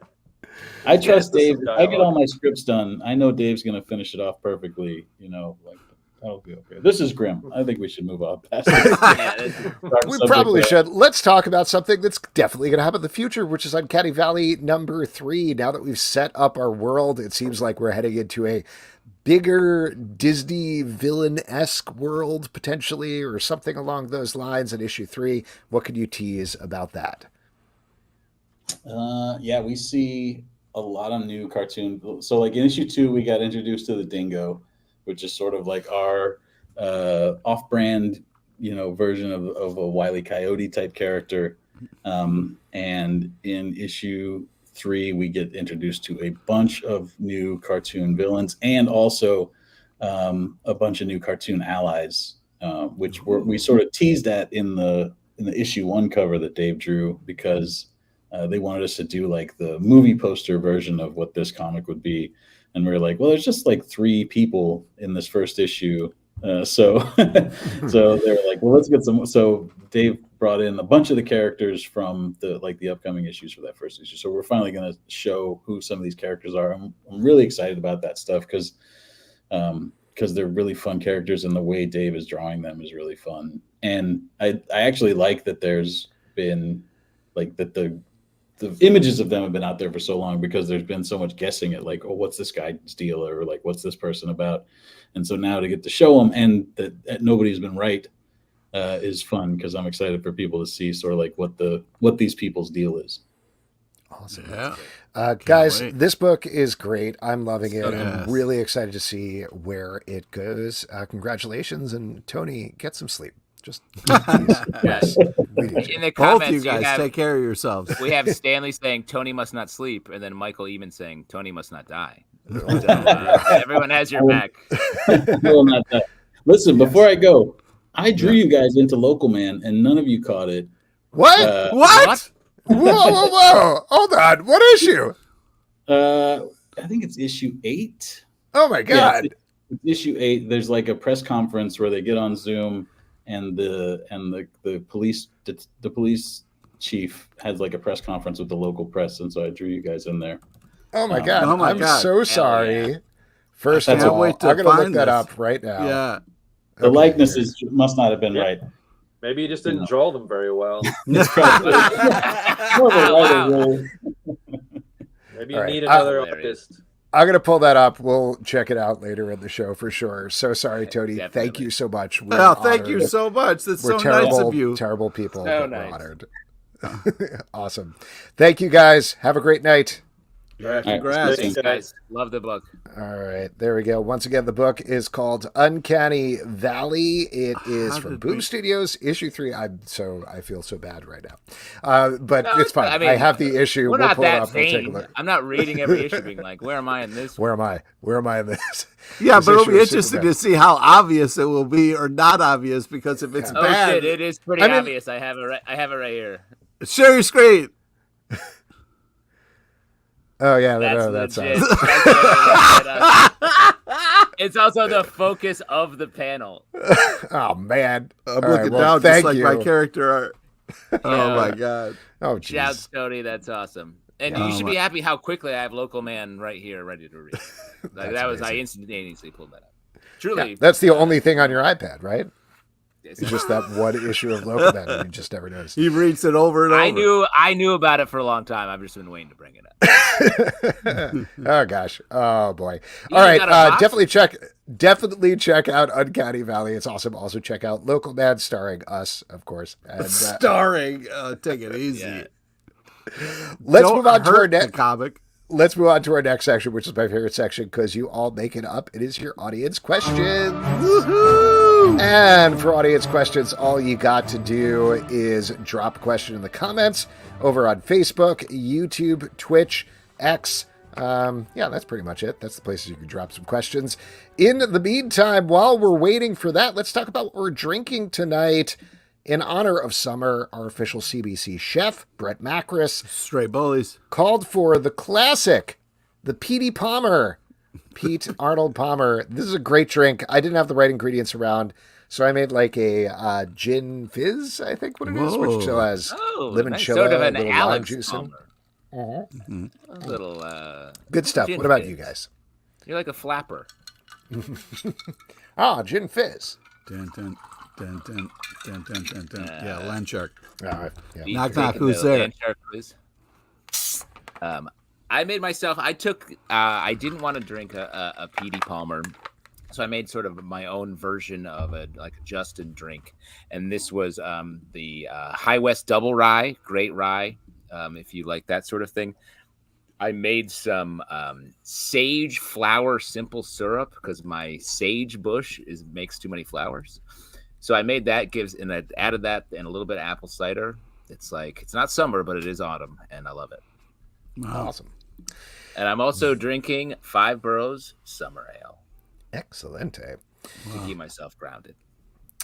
Speaker 6: I trust Dave. I get all my scripts done. I know Dave's going to finish it off perfectly. That'll be okay. This is grim. I think we should move on past it.
Speaker 1: We probably should. Let's talk about something that's definitely going to happen in the future, which is Uncanny Valley #3. Now that we've set up our world, it seems like we're heading into a bigger Disney villain-esque world, potentially, or something along those lines in issue 3. What could you tease about that?
Speaker 6: We see a lot of new cartoon. So like in issue 2, we got introduced to the Dingo, which is sort of like our off-brand, version of a Wile E. Coyote type character. And in issue 3, we get introduced to a bunch of new cartoon villains and also a bunch of new cartoon allies, which we sort of teased at in the issue 1 cover that Dave drew, because they wanted us to do like the movie poster version of what this comic would be. And we were like, well, there's just like 3 people in this first issue. So they were like, well, let's get some. So Dave brought in a bunch of the characters from the upcoming issues for that first issue. So we're finally going to show who some of these characters are. I'm really excited about that stuff because they're really fun characters, and the way Dave is drawing them is really fun. And I actually like that there's been like that the images of them have been out there for so long, because there's been so much guessing at like, oh, what's this guy's deal, or like, what's this person about? And so now to get to show them, and that nobody's been right, is fun, because I'm excited for people to see sort of like what these people's deal is.
Speaker 1: Awesome. Yeah. Guys, this book is great. I'm loving it. I'm really excited to see where it goes. Congratulations, and Tony, get some sleep. Just
Speaker 5: yes. In the comments,
Speaker 3: both you guys take care of yourselves.
Speaker 5: We have Stanley saying Tony must not sleep, and then Michael Eamon saying Tony must not die. So, everyone has your back.
Speaker 6: I will not die. Listen, before I go, I drew you guys into Local Man, and none of you caught it.
Speaker 1: What? What? Whoa! Hold on. What issue?
Speaker 6: I think it's issue 8.
Speaker 1: Oh my God!
Speaker 6: It's issue 8. There's like a press conference where they get on Zoom. And the police chief has like a press conference with the local press, and so I drew you guys in there.
Speaker 1: Oh my God! I'm so sorry. Yeah. First of all, I'm gonna look that up right now.
Speaker 6: Yeah, the likeness must not have been right.
Speaker 7: Maybe you just didn't draw them very well.
Speaker 6: Maybe
Speaker 7: you need another artist.
Speaker 1: I'm going to pull that up. We'll check it out later in the show for sure. So sorry, Tony. Definitely. Thank you so much.
Speaker 3: Thank you so much. That's so nice of you.
Speaker 1: Terrible people. So nice. We're honored. Awesome. Thank you, guys. Have a great night.
Speaker 5: Congrats. Thanks, guys. Love the book.
Speaker 1: All right. There we go. Once again, the book is called Uncanny Valley. It is from Boom Studios, issue 3. I feel so bad right now. But it's fine. I mean, I have the issue.
Speaker 5: We'll pull it up. We'll take a look. I'm not reading every issue being like, where am I in this?
Speaker 1: Where am I? Where am I in this?
Speaker 3: Yeah, but it'll be interesting to see how obvious it will be or not obvious, because if it's bad.
Speaker 5: Oh, shit. It is pretty obvious. I have it right here.
Speaker 3: Share your screen.
Speaker 1: Oh yeah, that's
Speaker 5: it's also the focus of the panel.
Speaker 1: Oh man,
Speaker 3: I'm looking down just like my character art. Oh my God.
Speaker 1: Oh geez.
Speaker 5: Shout, Cody, that's awesome. And you should be happy how quickly I have Local Man right here, ready to read. Like that was, I instantaneously pulled that up. Truly,
Speaker 1: that's the only thing on your iPad, right? It's just that one issue of Local Man and you just never noticed.
Speaker 3: He reads it over and over.
Speaker 5: I knew about it for a long time. I've just been waiting to bring it up.
Speaker 1: Oh gosh. Oh boy. All right. Definitely check out Uncanny Valley. It's awesome. Also check out Local Man, starring us, of course. And,
Speaker 3: starring. Take it easy.
Speaker 1: Yeah. Let's move on to our next
Speaker 3: comic.
Speaker 1: Let's move on to our next section, which is my favorite section because you all make it up. It is your audience questions. Woohoo! And for audience questions, all you got to do is drop a question in the comments over on Facebook, YouTube, Twitch, X. Yeah, that's pretty much it. That's the places you can drop some questions. In the meantime, while we're waiting for that, let's talk about what we're drinking tonight. In honor of summer, our official CBC chef, Brett Macris,
Speaker 3: Stray Bullies,
Speaker 1: called for the classic, the Petey Palmer, Pete Arnold Palmer. This is a great drink. I didn't have the right ingredients around, so I made like a gin fizz, I think what it is, which still has limoncello,
Speaker 5: sort of an
Speaker 1: little lime
Speaker 5: Alex
Speaker 1: juice in.
Speaker 5: Palmer. A little
Speaker 1: good stuff.
Speaker 5: Gin
Speaker 1: What about
Speaker 5: fizz.
Speaker 1: you guys?
Speaker 5: You're like a flapper.
Speaker 1: Gin fizz.
Speaker 3: Dun, dun, dun, dun, dun, dun, dun, dun. Yeah, land shark.
Speaker 1: Yeah.
Speaker 3: Knock, knock, who's there?
Speaker 5: Land shark, please. I made myself. I didn't want to drink a Petey Palmer, so I made sort of my own version of a Justin drink, and this was the High West Double Rye, great rye, if you like that sort of thing. I made some sage flower simple syrup because my sage bush makes too many flowers. So I made that, I added that and a little bit of apple cider. It's not summer, but it is autumn, and I love it.
Speaker 3: Wow.
Speaker 1: Awesome.
Speaker 5: And I'm also drinking 5 Boroughs Summer Ale.
Speaker 1: Excellente.
Speaker 5: To keep myself grounded.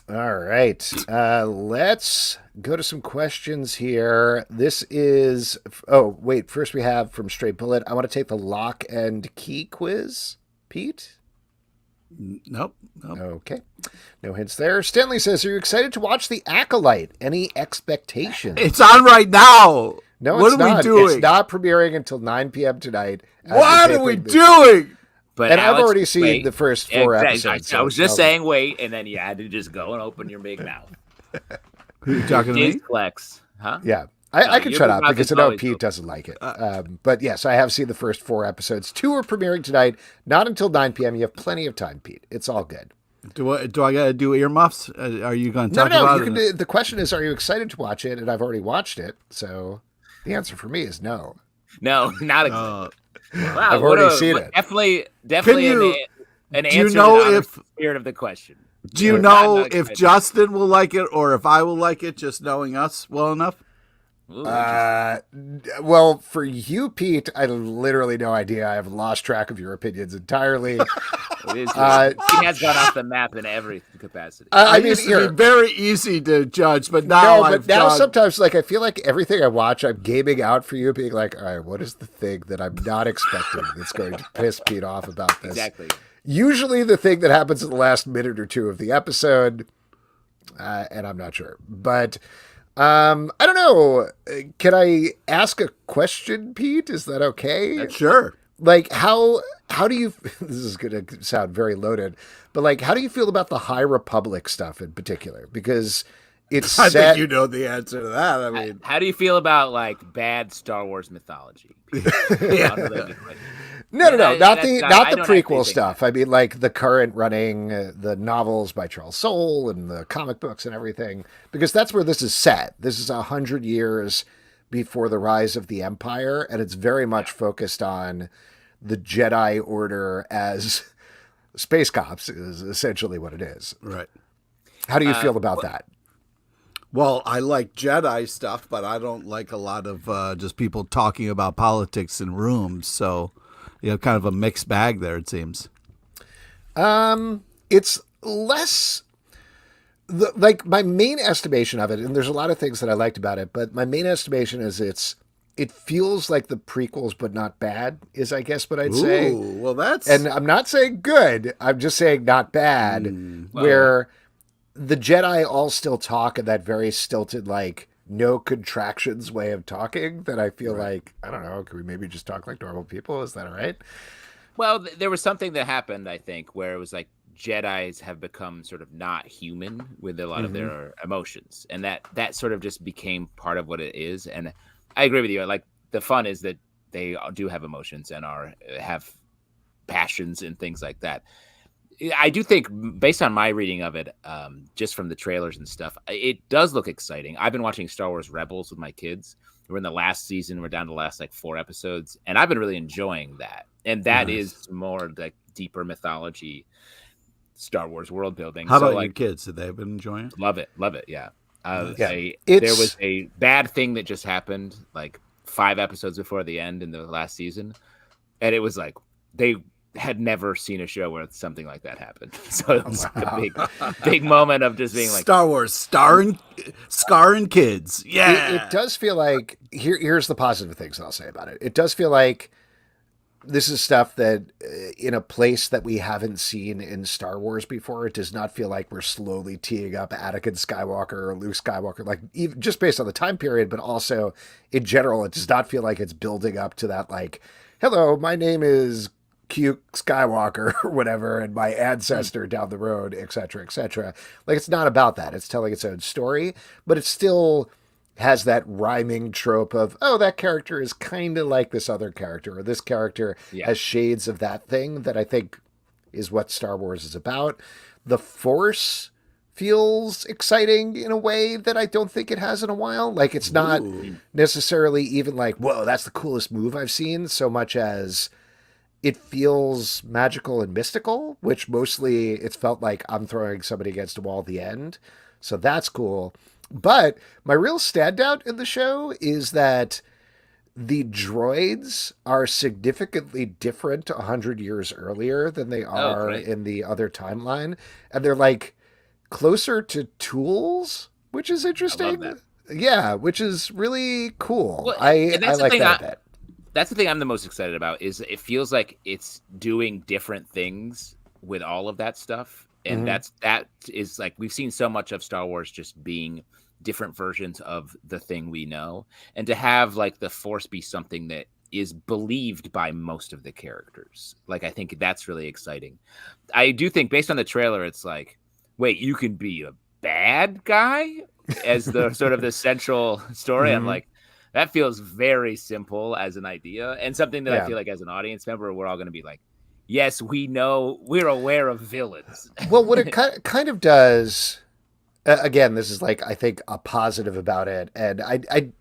Speaker 1: All right. Let's go to some questions here. This is... Oh, wait. First we have from Straight Bullet. I want to take the lock and key quiz. Pete?
Speaker 3: Nope.
Speaker 1: Okay. No hints there. Stanley says, are you excited to watch The Acolyte? Any expectations?
Speaker 3: It's on right now.
Speaker 1: No,
Speaker 3: what
Speaker 1: it's
Speaker 3: are
Speaker 1: not.
Speaker 3: we doing?
Speaker 1: It's not premiering until 9 p.m. tonight.
Speaker 3: What are we doing?
Speaker 5: But
Speaker 1: and
Speaker 5: Alex,
Speaker 1: I've already seen the first 4 episodes.
Speaker 5: I was just saying wait, and then you had to just go and open your big mouth.
Speaker 3: Who are you talking to me?
Speaker 5: Flex, huh?
Speaker 1: Yeah. I can shut up because I know Pete
Speaker 5: open.
Speaker 1: doesn't like it. But yes, I have seen the first 4 episodes. 2 are premiering tonight, not until 9 p.m. You have plenty of time, Pete. It's all good.
Speaker 3: Do I got to do earmuffs? Are you going to talk
Speaker 1: No.
Speaker 3: about
Speaker 1: You
Speaker 3: it?
Speaker 1: can the question is, are you excited to watch it? And I've already watched it. So the answer for me is no.
Speaker 5: No, not exactly. Wow,
Speaker 1: I've already seen it.
Speaker 5: Definitely an answer
Speaker 3: do you know
Speaker 5: to the
Speaker 3: if
Speaker 5: spirit of the question.
Speaker 3: Do you know if Justin will like it or if I will like it, just knowing us well enough?
Speaker 5: Ooh,
Speaker 1: Well, for you, Pete, I have literally no idea. I have lost track of your opinions entirely.
Speaker 5: he has gone off the map in every capacity.
Speaker 3: I mean, used to be very easy to judge, but now
Speaker 1: sometimes, I feel like everything I watch, I'm gaming out for you, being like, all right, what is the thing that I'm not expecting that's going to piss Pete off about this?
Speaker 5: Exactly.
Speaker 1: Usually the thing that happens in the last minute or 2 of the episode, and I'm not sure. But I don't know. Can I ask a question, Pete? Is that okay?
Speaker 3: Sure.
Speaker 1: How do you, this is going to sound very loaded, but how do you feel about the High Republic stuff in particular? Because it's
Speaker 3: I think you know the answer to that. I mean,
Speaker 5: how do you feel about bad Star Wars mythology?
Speaker 1: No, not the prequel stuff. I mean, the current running, the novels by Charles Soule and the comic books and everything, because that's where this is set. This is 100 years before the rise of the Empire, and it's very much focused on the Jedi Order as space cops is essentially what it is.
Speaker 3: Right.
Speaker 1: How do you feel about that?
Speaker 3: Well, I like Jedi stuff, but I don't like a lot of just people talking about politics in rooms. So, kind of a mixed bag there, it seems.
Speaker 1: It's less my main estimation of it, and there's a lot of things that I liked about it, but my main estimation is it feels like the prequels, but not bad, is I guess what I'd say.
Speaker 3: Well, that's...
Speaker 1: And I'm not saying good, I'm just saying not bad, where the Jedi all still talk in that very stilted, no contractions way of talking that I feel I don't know, could we maybe just talk like normal people? Is that all right?
Speaker 5: Well, there was something that happened, I think, where it was Jedis have become sort of not human with a lot of their emotions, and that sort of just became part of what it is. And I agree with you. Like, the fun is that they do have emotions and have passions and things like that. I do think, based on my reading of it, just from the trailers and stuff, it does look exciting. I've been watching Star Wars Rebels with my kids. We're in the last season. We're down to the last like 4 episodes, and I've been really enjoying that. And that is more like deeper mythology, Star Wars world building.
Speaker 3: How about
Speaker 5: like,
Speaker 3: your kids? Have they been enjoying it?
Speaker 5: Love it. Yeah.
Speaker 1: Yeah.
Speaker 5: There was a bad thing that just happened like 5 episodes before the end in the last season, and it was like they had never seen a show where something like that happened. So it was like a big moment of just being like,
Speaker 3: Star Wars scarring kids. Yeah.
Speaker 1: It does feel like, here's the positive things that I'll say about it. It does feel like this is stuff that in a place that we haven't seen in Star Wars before. It does not feel like we're slowly teeing up Anakin Skywalker or Luke Skywalker, like even just based on the time period, but also in general, it does not feel like it's building up to that, like, hello, my name is Q Skywalker or whatever, and my ancestor down the road, etc., etc. Like, it's not about that. It's telling its own story, but it still has that rhyming trope of, oh, that character is kind of like this other character, or this character has shades of that thing that I think is what Star Wars is about. The Force feels exciting in a way that I don't think it has in a while. Like, it's not necessarily even like, whoa, that's the coolest move I've seen, so much as it feels magical and mystical, which mostly it's felt like I'm throwing somebody against a wall at the end. So that's cool. But my real standout in the show is that the droids are significantly different 100 years earlier than they are in the other timeline. And they're like closer to tools, which is interesting. Yeah, which is really cool.
Speaker 5: Well,
Speaker 1: I like that a bit.
Speaker 5: That's the thing I'm the most excited about, is it feels like it's doing different things with all of that stuff. And that is like, we've seen so much of Star Wars just being different versions of the thing we know. And to have like the Force be something that is believed by most of the characters, like, I think that's really exciting. I do think, based on the trailer, it's like, wait, you can be a bad guy as the sort of the central story. I'm like, that feels very simple as an idea, and something that I feel like as an audience member, we're all going to be like, yes, we know, we're aware of villains.
Speaker 1: Well, what it kind of does, again, this is like, I think, a positive about it. And I,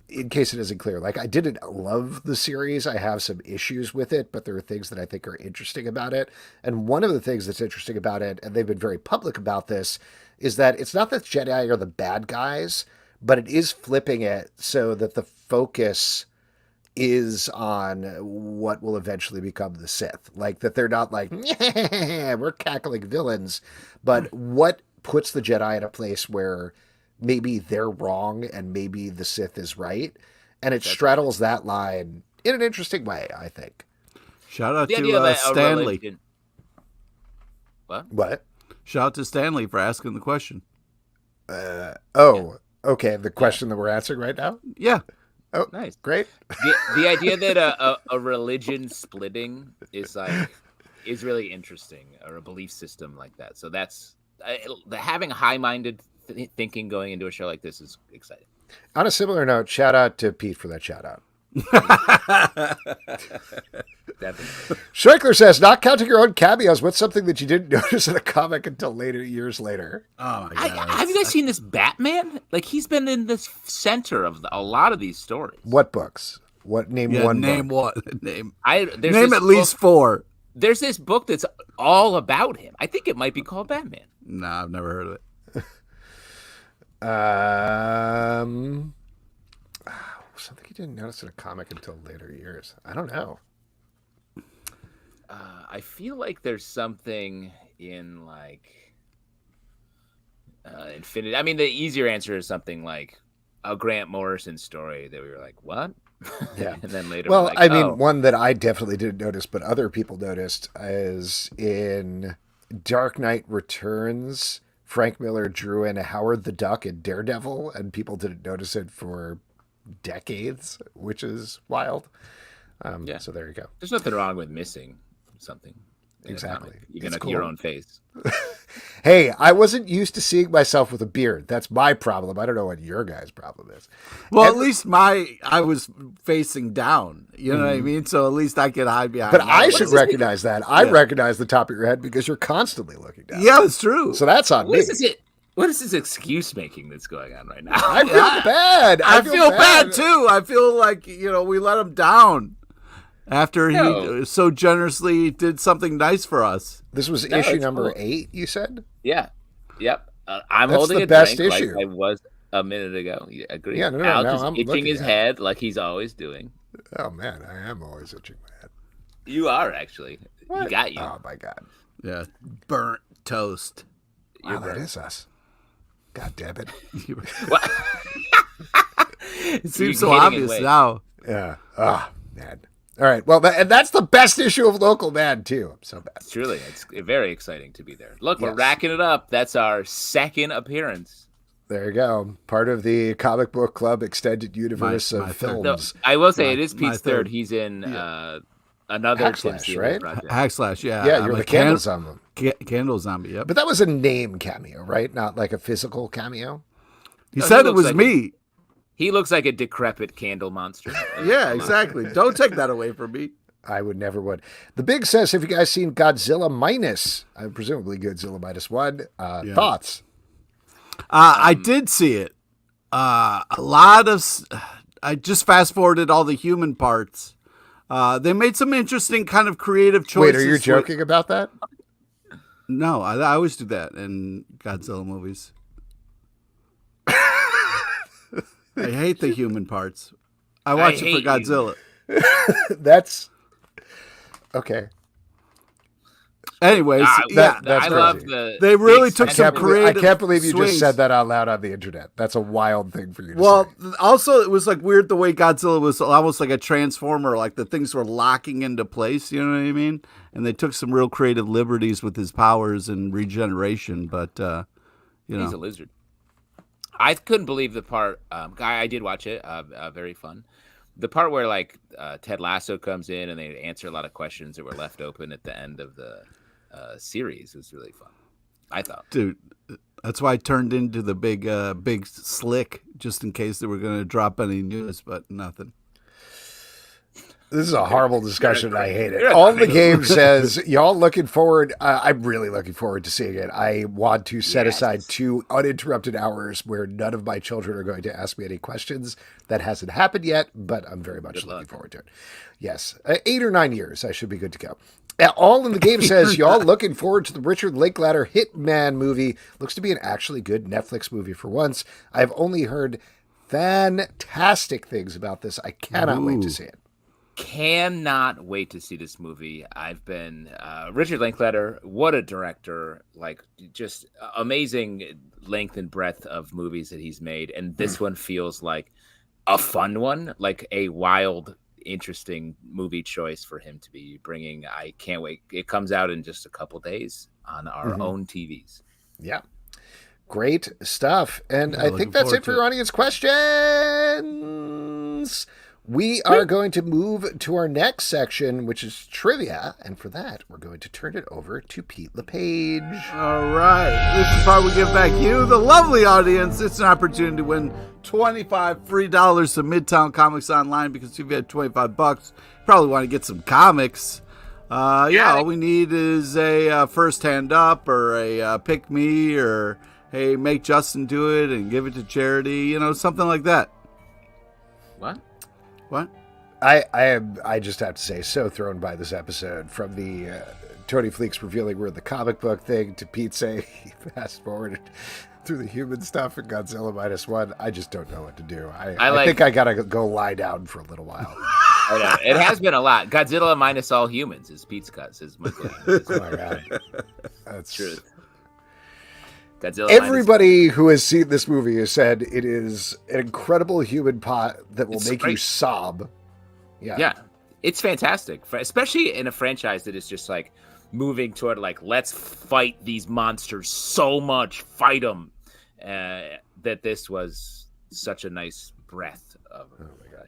Speaker 1: in case it isn't clear, like, I didn't love the series. I have some issues with it, but there are things that I think are interesting about it. And one of the things that's interesting about it, and they've been very public about this, is that it's not that Jedi are the bad guys, but it is flipping it so that the focus is on what will eventually become the Sith. Like, that they're not like, yeah, we're cackling villains, but what puts the Jedi in a place where maybe they're wrong and maybe the Sith is right. And it straddles that line in an interesting way, I think.
Speaker 3: Shout out to Stanley.
Speaker 1: What?
Speaker 3: Shout out to Stanley for asking the question.
Speaker 1: Okay, the question that we're answering right now?
Speaker 3: Yeah.
Speaker 1: Oh,
Speaker 5: nice.
Speaker 1: Great.
Speaker 5: The idea that a religion splitting is really interesting, or a belief system like that. So that's having high-minded thinking going into a show like this is exciting.
Speaker 1: On a similar note, shout out to Pete for that shout out. Schreckler says, not counting your own cameos, what's something that you didn't notice in a comic until years later?
Speaker 3: Oh my God.
Speaker 5: Have you guys seen this Batman? Like, he's been in the center of a lot of these stories.
Speaker 1: What books? Name one book.
Speaker 3: Name
Speaker 5: at
Speaker 3: least 4.
Speaker 5: There's this book that's all about him. I think it might be called Batman.
Speaker 3: Nah, I've never heard of it.
Speaker 1: Something you didn't notice in a comic until later years. I don't know.
Speaker 5: I feel like there's something in like Infinity. I mean, the easier answer is something like a Grant Morrison story that we were like, what?
Speaker 1: Yeah.
Speaker 5: And then later,
Speaker 1: well,
Speaker 5: like,
Speaker 1: I mean, one that I definitely didn't notice, but other people noticed, is in Dark Knight Returns. Frank Miller drew in Howard the Duck and Daredevil, and people didn't notice it for decades, which is wild. So there you go.
Speaker 5: There's nothing wrong with missing something.
Speaker 1: Exactly.
Speaker 5: You can
Speaker 1: It's
Speaker 5: up your
Speaker 1: cool.
Speaker 5: own face.
Speaker 1: Hey, I wasn't used to seeing myself with a beard. That's my problem. I don't know what your guys' problem is.
Speaker 3: Well,
Speaker 1: And-
Speaker 3: at least I was facing down. You know what I mean? So at least I could hide behind.
Speaker 1: But
Speaker 3: that
Speaker 1: I
Speaker 3: a
Speaker 1: should
Speaker 3: little.
Speaker 1: recognize that. I recognize the top of your head because you're constantly looking down.
Speaker 3: Yeah, it's true.
Speaker 1: So that's on
Speaker 5: What
Speaker 1: me.
Speaker 5: is this? What is this excuse making that's going on right now?
Speaker 1: I feel bad.
Speaker 3: I feel bad too. I feel like we let him down after he so generously did something nice for us.
Speaker 1: This was
Speaker 5: No,
Speaker 1: issue
Speaker 5: it's
Speaker 1: number
Speaker 5: cool.
Speaker 1: 8, you said?
Speaker 5: Yeah. Yep. I'm
Speaker 1: That's
Speaker 5: holding
Speaker 1: the
Speaker 5: a
Speaker 1: best
Speaker 5: drink
Speaker 1: issue.
Speaker 5: like I was a minute ago. Yeah, agree.
Speaker 1: Yeah, no,
Speaker 5: Alex
Speaker 1: now
Speaker 5: is
Speaker 1: I'm
Speaker 5: itching
Speaker 1: looking
Speaker 5: his
Speaker 1: at
Speaker 5: head like he's always doing.
Speaker 1: Oh, man, I am always itching my head.
Speaker 5: You are actually.
Speaker 1: What?
Speaker 5: You got you.
Speaker 1: Oh, my God.
Speaker 3: Yeah, burnt toast.
Speaker 1: Wow, that is us. God damn it.
Speaker 5: What?
Speaker 3: It
Speaker 5: You're
Speaker 3: seems so
Speaker 5: gaining in
Speaker 3: obvious
Speaker 5: weight.
Speaker 3: now.
Speaker 1: Yeah. Oh, man. All right. Well, and that's the best issue of Local Man, too. I'm so bad.
Speaker 5: Truly, it's very exciting to be there. Look, we're
Speaker 1: Yes.
Speaker 5: racking it up. That's our second appearance.
Speaker 1: There you go. Part of the Comic Book Club extended universe
Speaker 3: My
Speaker 1: of
Speaker 3: third.
Speaker 5: No,
Speaker 1: films.
Speaker 5: I will say it
Speaker 3: My-
Speaker 5: is
Speaker 3: my
Speaker 5: Pete's
Speaker 3: third.
Speaker 5: third. He's in another
Speaker 1: Hack
Speaker 5: Tim
Speaker 1: Slash,
Speaker 5: Seeley
Speaker 1: right?
Speaker 5: project.
Speaker 3: Hackslash, yeah.
Speaker 1: Yeah,
Speaker 3: I'm
Speaker 1: you're
Speaker 3: a
Speaker 1: the candle zombie.
Speaker 3: Candle zombie, yep.
Speaker 1: But that was a name cameo, right? Not like a physical cameo?
Speaker 3: He
Speaker 5: No, he
Speaker 3: said it
Speaker 5: looks
Speaker 3: was
Speaker 5: like
Speaker 3: me.
Speaker 5: He looks like a decrepit candle monster.
Speaker 3: Yeah, exactly. Don't take that away from me.
Speaker 1: I would never would. The Big says, have you guys seen Godzilla Minus? Presumably Godzilla Minus 1. Thoughts?
Speaker 3: I did see it. A lot of. I just fast forwarded all the human parts. They made some interesting kind of creative choices.
Speaker 1: Wait, are you joking about that?
Speaker 3: No, I always do that in Godzilla movies. I hate the human parts. I watch it for
Speaker 5: hate you.
Speaker 3: Godzilla.
Speaker 1: That's okay.
Speaker 3: Anyways,
Speaker 1: that's
Speaker 5: I
Speaker 1: crazy.
Speaker 5: love the.
Speaker 3: They really
Speaker 5: the
Speaker 3: took
Speaker 1: I
Speaker 3: some
Speaker 1: can't,
Speaker 5: extended-
Speaker 1: believe, I
Speaker 3: creative
Speaker 1: can't believe you just
Speaker 3: swings.
Speaker 1: said that out loud on the internet. That's a wild thing for you to
Speaker 3: Well,
Speaker 1: say.
Speaker 3: also it was like weird the way Godzilla was almost like a transformer, like the things were locking into place, you know what I mean? And they took some real creative liberties with his powers and regeneration, but
Speaker 5: He's a lizard. I couldn't believe the part. I did watch it. Very fun. The part where like Ted Lasso comes in and they answer a lot of questions that were left open at the end of the series was really fun. I thought.
Speaker 3: dude, that's why I turned into the big slick just in case they were going to drop any news, but nothing.
Speaker 1: This is a horrible discussion. I hate it.
Speaker 5: You're a
Speaker 1: All the
Speaker 5: crazy.
Speaker 1: game says, y'all looking forward. I'm really looking forward to seeing it. I want to set
Speaker 5: Yes.
Speaker 1: aside 2 uninterrupted hours where none of my children are going to ask me any questions. That hasn't happened yet, but I'm very much
Speaker 5: Good
Speaker 1: looking
Speaker 5: luck.
Speaker 1: forward to it. Yes. 8 or 9 years, I should be good to go. All in the game says, y'all looking forward to the Richard Linklater Hitman movie. Looks to be an actually good Netflix movie for once. I've only heard fantastic things about this. I cannot wait to
Speaker 3: Ooh.
Speaker 1: see it.
Speaker 5: Cannot wait to see this movie. I've been Richard Linklater. What a director! Like just amazing length and breadth of movies that he's made, and this one feels like a fun one, like a wild, interesting movie choice for him to be bringing. I can't wait. It comes out in just a couple days on our own TVs.
Speaker 1: Yeah. Great stuff. And
Speaker 3: Yeah,
Speaker 1: I
Speaker 3: looking
Speaker 1: think that's
Speaker 3: forward
Speaker 1: it for
Speaker 3: to
Speaker 1: your audience questions. We are going to move to our next section, which is trivia. And for that, we're going to turn it over to Pete LePage.
Speaker 3: All right. This is how we give back you, the lovely audience. It's an opportunity to win $25 free dollars to Midtown Comics online because if you had $25, you probably want to get some comics. All we need is a first hand up or a pick me or hey, make Justin do it and give it to charity, something like that.
Speaker 5: What?
Speaker 3: What?
Speaker 1: I just have to say, so thrown by this episode, from the Tony Fleecs revealing we're in the comic book thing to Pete saying he fast forwarded through the human stuff in Godzilla -1. I just don't know what to do. I think I gotta go lie down for a little while.
Speaker 5: I know. It has been a lot. Godzilla minus all humans is Pete's cut, says Michael.
Speaker 1: Oh my God. That's
Speaker 5: Truth. Godzilla minus-
Speaker 1: Everybody who has seen this movie has said it is an incredible human pot that will
Speaker 5: It's
Speaker 1: make you
Speaker 5: great.
Speaker 1: sob.
Speaker 5: Yeah, it's fantastic, especially in a franchise that is just like moving toward like let's fight these monsters so much, fight them. That this was such a nice breath of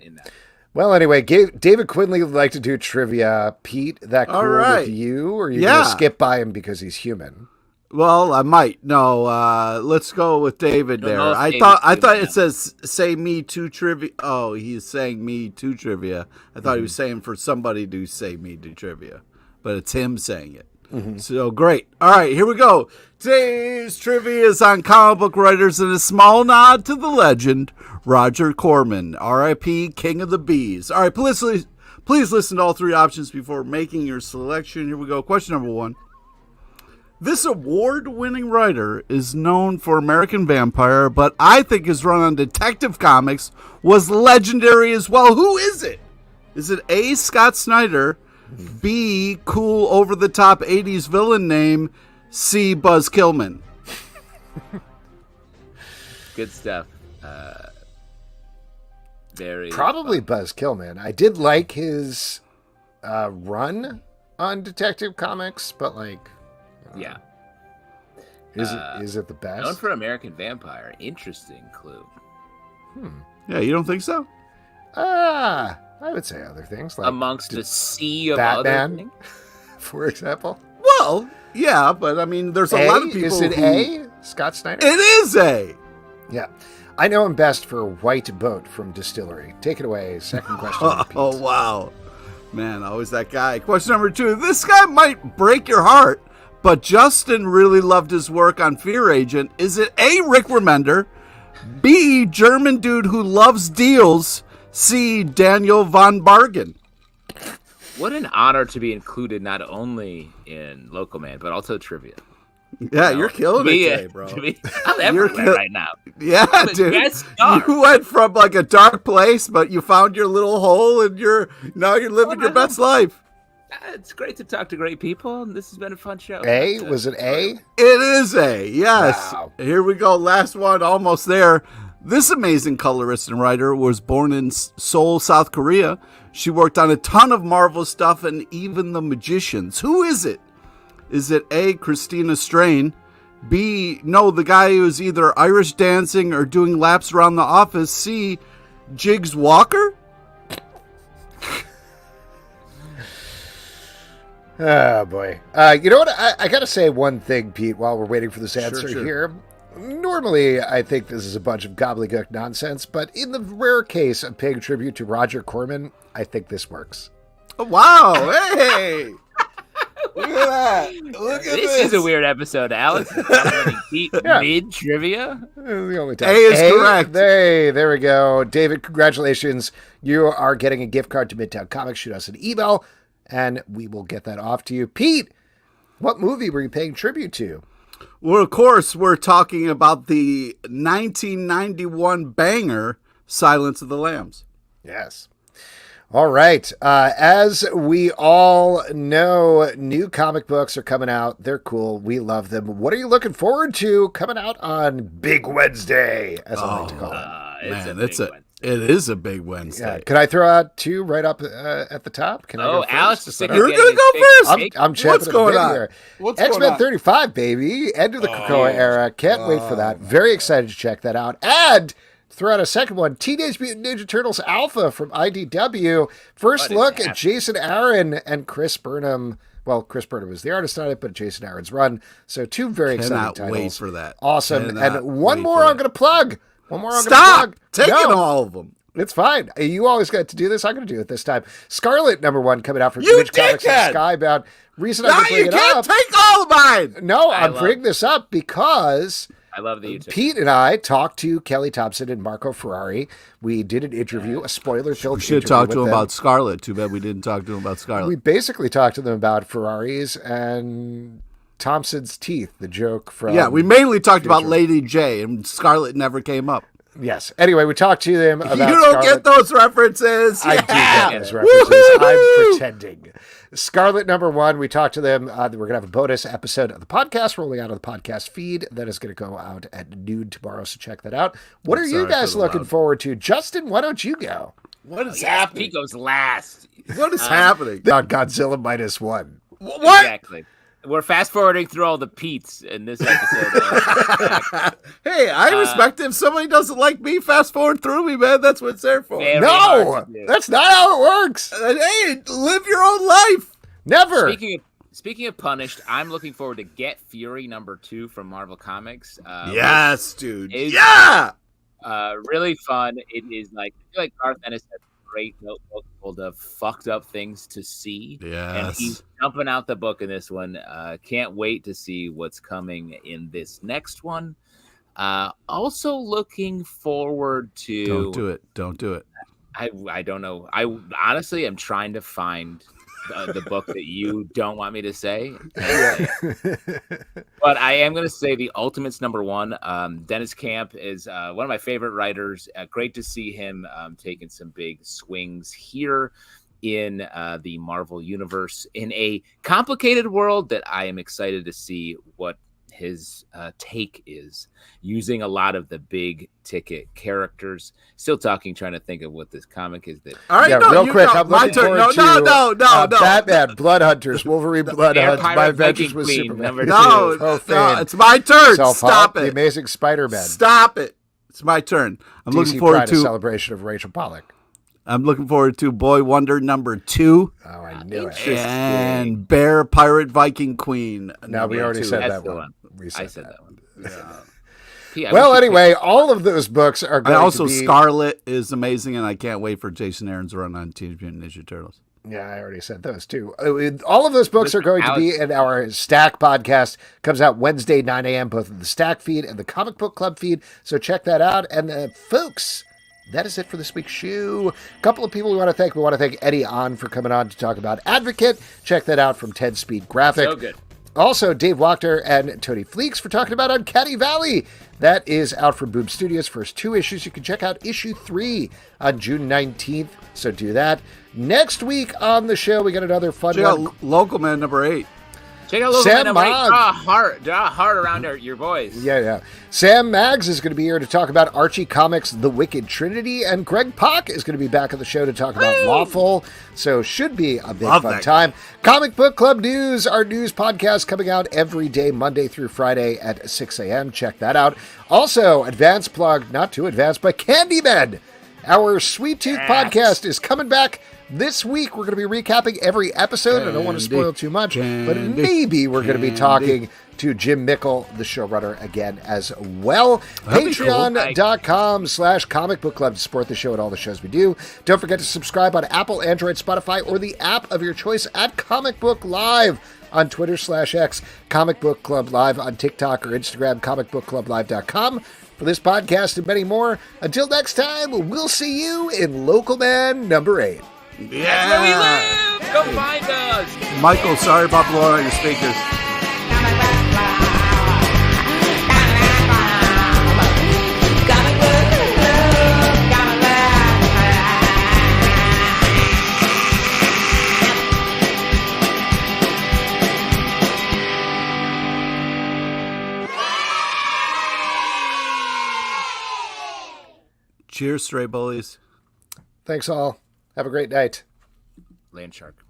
Speaker 5: in that.
Speaker 1: Well, anyway, David Quinley would like to do trivia. Pete, that cool with you? Or are you going to skip by him because he's human?
Speaker 3: Well, I might. No, let's go with David there. I thought it says say me to trivia. Oh, he's saying me to trivia. I thought he was saying for somebody to say me to trivia, but it's him saying it. So great. All right, here we go. Today's trivia is on comic book writers and a small nod to the legend Roger Corman, R.I.P. King of the Bees. All right, please listen to all three options before making your selection. Here we go. Question number 1. This award-winning writer is known for American Vampire, but I think his run on Detective Comics was legendary as well. Who is it? Is it A, Scott Snyder, B, cool over-the-top 80s villain name, C, Buzz Killman?
Speaker 5: Good stuff. Very
Speaker 1: probably
Speaker 5: fun.
Speaker 1: Buzz Killman. I did like his run on Detective Comics, but like...
Speaker 5: Yeah.
Speaker 1: Is it the best?
Speaker 5: Known for American Vampire. Interesting clue.
Speaker 3: Yeah, you don't think so?
Speaker 1: I would say other things like
Speaker 5: amongst a sea of
Speaker 1: Batman,
Speaker 5: other things.
Speaker 1: For example.
Speaker 3: Well, yeah, but I mean, there's a lot of people.
Speaker 1: Is it A? Scott Snyder?
Speaker 3: It is A.
Speaker 1: Yeah. I know him best for White Boat from Distillery. Take it away. Second question.
Speaker 3: Oh, wow. Man, always that guy. Question number 2. This guy might break your heart, but Justin really loved his work on Fear Agent. Is it A, Rick Remender, B, German dude who loves deals, C, Daniel von Bargen?
Speaker 5: What an honor to be included not only in Local Man, but also trivia.
Speaker 3: Yeah, you're killing it today, bro.
Speaker 5: I'm everywhere right now.
Speaker 3: Yeah, dude. You went from like a dark place, but you found your little hole, and now you're living your best life.
Speaker 5: It's great to talk to great people, and this has been a fun show.
Speaker 1: A? Was it A?
Speaker 3: It is A, yes.
Speaker 1: Wow.
Speaker 3: Here we go. Last one, almost there. This amazing colorist and writer was born in Seoul, South Korea. She worked on a ton of Marvel stuff and even The Magicians. Who is it? Is it A, Christina Strain? B, no, the guy who's either Irish dancing or doing laps around the office. C, Jiggs Walker?
Speaker 1: Oh, boy. You know what? I got to say one thing, Pete, while we're waiting for this answer here. Normally, I think this is a bunch of gobbledygook nonsense, but in the rare case of paying tribute to Roger Corman, I think this works.
Speaker 3: Oh, wow. Hey! Look at that. Look at this.
Speaker 5: This is a weird episode. Alex is dominating Pete mid-trivia.
Speaker 1: The only time.
Speaker 3: A is correct.
Speaker 1: There we go. David, congratulations. You are getting a gift card to Midtown Comics. Shoot us an email, and we will get that off to you. Pete, what movie were you paying tribute to?
Speaker 3: Well, of course, we're talking about the 1991 banger, Silence of the Lambs.
Speaker 1: Yes. All right. As we all know, new comic books are coming out. They're cool. We love them. What are you looking forward to coming out on Big Wednesday, as I like to call it?
Speaker 3: It is a big Wednesday.
Speaker 1: Yeah. Can I throw out 2 right up at the top? Can I go first?
Speaker 5: Alex is
Speaker 3: You're going to go first.
Speaker 1: I'm
Speaker 3: What's going on
Speaker 1: here.
Speaker 3: What's
Speaker 1: X-Men
Speaker 3: going on?
Speaker 1: 35, baby. End of the Krakoa era. Can't wait for that. Very excited to check that out. And throw out a second one, Teenage Mutant Ninja Turtles Alpha from IDW. First look at Jason Aaron and Chris Burnham. Well, Chris Burnham was the artist on it, but Jason Aaron's run. So 2 very exciting titles.
Speaker 3: Cannot wait for that.
Speaker 1: Awesome. And one more I'm going to plug.
Speaker 3: Stop taking all of them.
Speaker 1: It's fine. You always got to do this. I'm going to do it this time. Scarlet #1 coming out from
Speaker 3: You
Speaker 1: Image Comics and
Speaker 3: dickhead!
Speaker 1: Skybound. Reason
Speaker 3: No,
Speaker 1: I'm bringing
Speaker 3: you
Speaker 1: it
Speaker 3: can't
Speaker 1: up.
Speaker 3: take all of mine.
Speaker 1: No, I'm bringing this up because
Speaker 5: I love the YouTube.
Speaker 1: Pete and I talked to Kelly Thompson and Marco Ferrari. We did an interview, a spoiler-filled
Speaker 3: We should
Speaker 1: interview
Speaker 3: talk
Speaker 1: with
Speaker 3: to him
Speaker 1: them.
Speaker 3: about Scarlet. Too bad we didn't talk to him about Scarlet.
Speaker 1: We basically talked to them about Ferraris and Thompson's teeth, the joke from...
Speaker 3: Yeah, we mainly talked
Speaker 1: Future.
Speaker 3: about Lady J, and Scarlet never came up.
Speaker 1: Yes. Anyway, we talked to them about
Speaker 3: You don't get those references.
Speaker 1: I do
Speaker 3: Yeah.
Speaker 1: get those references.
Speaker 3: Woo-hoo-hoo!
Speaker 1: I'm pretending. Scarlet #1, we talked to them. We're going to have a bonus episode of the podcast rolling out on the podcast feed. That is going to go out at noon tomorrow, so check that out. What are you guys looking forward to? Justin, why don't you go?
Speaker 3: What is happening?
Speaker 5: Pete goes last.
Speaker 3: What is happening?
Speaker 1: On Godzilla -1.
Speaker 3: What?
Speaker 5: Exactly. we're fast forwarding through all the Pete's in this episode.
Speaker 3: Hey, I respect if somebody doesn't like me, fast forward through me, man. That's what it's there for.
Speaker 5: Very hard
Speaker 1: No,
Speaker 5: to do.
Speaker 1: that's not how it works.
Speaker 3: Hey, live your own life.
Speaker 1: Never.
Speaker 5: Speaking of Punished, I'm looking forward to Get Fury #2 from Marvel Comics.
Speaker 3: Yes, dude.
Speaker 5: is-
Speaker 3: Yeah.
Speaker 5: Really fun. It is like, I feel like Garth Ennis has a great notebook full of fucked up things to see. And
Speaker 3: Yes.
Speaker 5: he's jumping out the book in this one. Can't wait to see what's coming in this next one. Also looking forward to.
Speaker 3: Don't do it. Don't do it.
Speaker 5: I don't know. I honestly am trying to find the book that you don't want me to say. But I am going to say The Ultimates #1. Dennis Camp is one of my favorite writers. Great to see him taking some big swings here in the Marvel universe in a complicated world that I am excited to see what his take is, using a lot of the big ticket characters. Still trying to think of what this comic is. That
Speaker 3: All right,
Speaker 1: Yeah,
Speaker 3: no,
Speaker 1: real
Speaker 3: you
Speaker 1: quick,
Speaker 3: go.
Speaker 1: I'm
Speaker 3: My
Speaker 1: looking
Speaker 3: turn.
Speaker 1: forward
Speaker 3: No,
Speaker 1: to
Speaker 3: no.
Speaker 1: Batman, Blood Hunters, Wolverine, Blood
Speaker 5: Vampire
Speaker 1: Hunts, My Adventures
Speaker 5: Viking
Speaker 1: with
Speaker 5: Queen,
Speaker 1: Superman.
Speaker 5: number
Speaker 3: No,
Speaker 1: Profane,
Speaker 3: no, it's my turn.
Speaker 1: Self-Help,
Speaker 3: Stop
Speaker 1: The
Speaker 3: it.
Speaker 1: Amazing Spider-Man.
Speaker 3: Stop it. It's my turn. I'm
Speaker 1: DC
Speaker 3: looking forward
Speaker 1: Pride, a
Speaker 3: to.
Speaker 1: celebration of Rachel Pollack.
Speaker 3: I'm looking forward to Boy Wonder #2
Speaker 1: Oh, I knew it.
Speaker 3: and Bear Pirate Viking Queen.
Speaker 1: No, we already
Speaker 3: #2.
Speaker 1: said
Speaker 5: That's
Speaker 1: that
Speaker 5: the
Speaker 1: one.
Speaker 5: one.
Speaker 1: We
Speaker 5: I said that one. P, I
Speaker 1: Well,
Speaker 5: wish you
Speaker 1: anyway, all of those books are
Speaker 3: And
Speaker 1: going
Speaker 3: also,
Speaker 1: to be.
Speaker 3: Scarlet is amazing, and I can't wait for Jason Aaron's run on Teenage Mutant Ninja Turtles.
Speaker 1: Yeah, I already said those too. All of those books are going to be
Speaker 5: Alex-
Speaker 1: in our Stack podcast. Comes out Wednesday, 9 a.m., both in the Stack feed and the Comic Book Club feed. So check that out. And folks, that is it for this week's show. A couple of people we want to thank. We want to thank Eddie Ahn for coming on to talk about Advocate. Check that out from 10 Speed Graphic.
Speaker 5: So good.
Speaker 1: Also, Dave Wachter and Tony Fleecs for talking about Uncanny Valley. That is out from Boom Studios. First 2 issues. You can check out issue 3 on June 19th. So do that. Next week on the show, we got another fun
Speaker 3: Check
Speaker 1: one.
Speaker 3: out Local Man #8.
Speaker 5: Check out Local
Speaker 1: Sam
Speaker 5: Man #8.
Speaker 1: Mogg.
Speaker 5: Draw a heart around your boys.
Speaker 1: Yeah. Sam Maggs is going to be here to talk about Archie Comics' The Wicked Trinity, and Greg Pak is going to be back on the show to talk about Lawful. So should be a big
Speaker 3: Love
Speaker 1: fun
Speaker 3: that
Speaker 1: time. Comic Book Club News, our news podcast coming out every day, Monday through Friday at 6 a.m. Check that out. Also, advanced plug, not too advanced, but Candyman. Our Sweet Tooth podcast is coming back this week. We're going to be recapping every episode. I don't want to spoil too much, but maybe we're going to be talking to Jim Mickle, the showrunner, again as well.
Speaker 3: That'd be cool.
Speaker 1: Patreon.com/Comic Book Club to support the show and all the shows we do. Don't forget to subscribe on Apple, Android, Spotify, or the app of your choice at Comic Book Live on Twitter/X, Comic Book Club Live on TikTok or Instagram, comicbookclublive.com. For this podcast and many more, until next time, we'll see you in Local Man #8.
Speaker 5: That's where we live. Go find us.
Speaker 3: Michael, sorry about blowing out your speakers. Cheers, stray bullies.
Speaker 1: Thanks all. Have a great night.
Speaker 5: Land shark.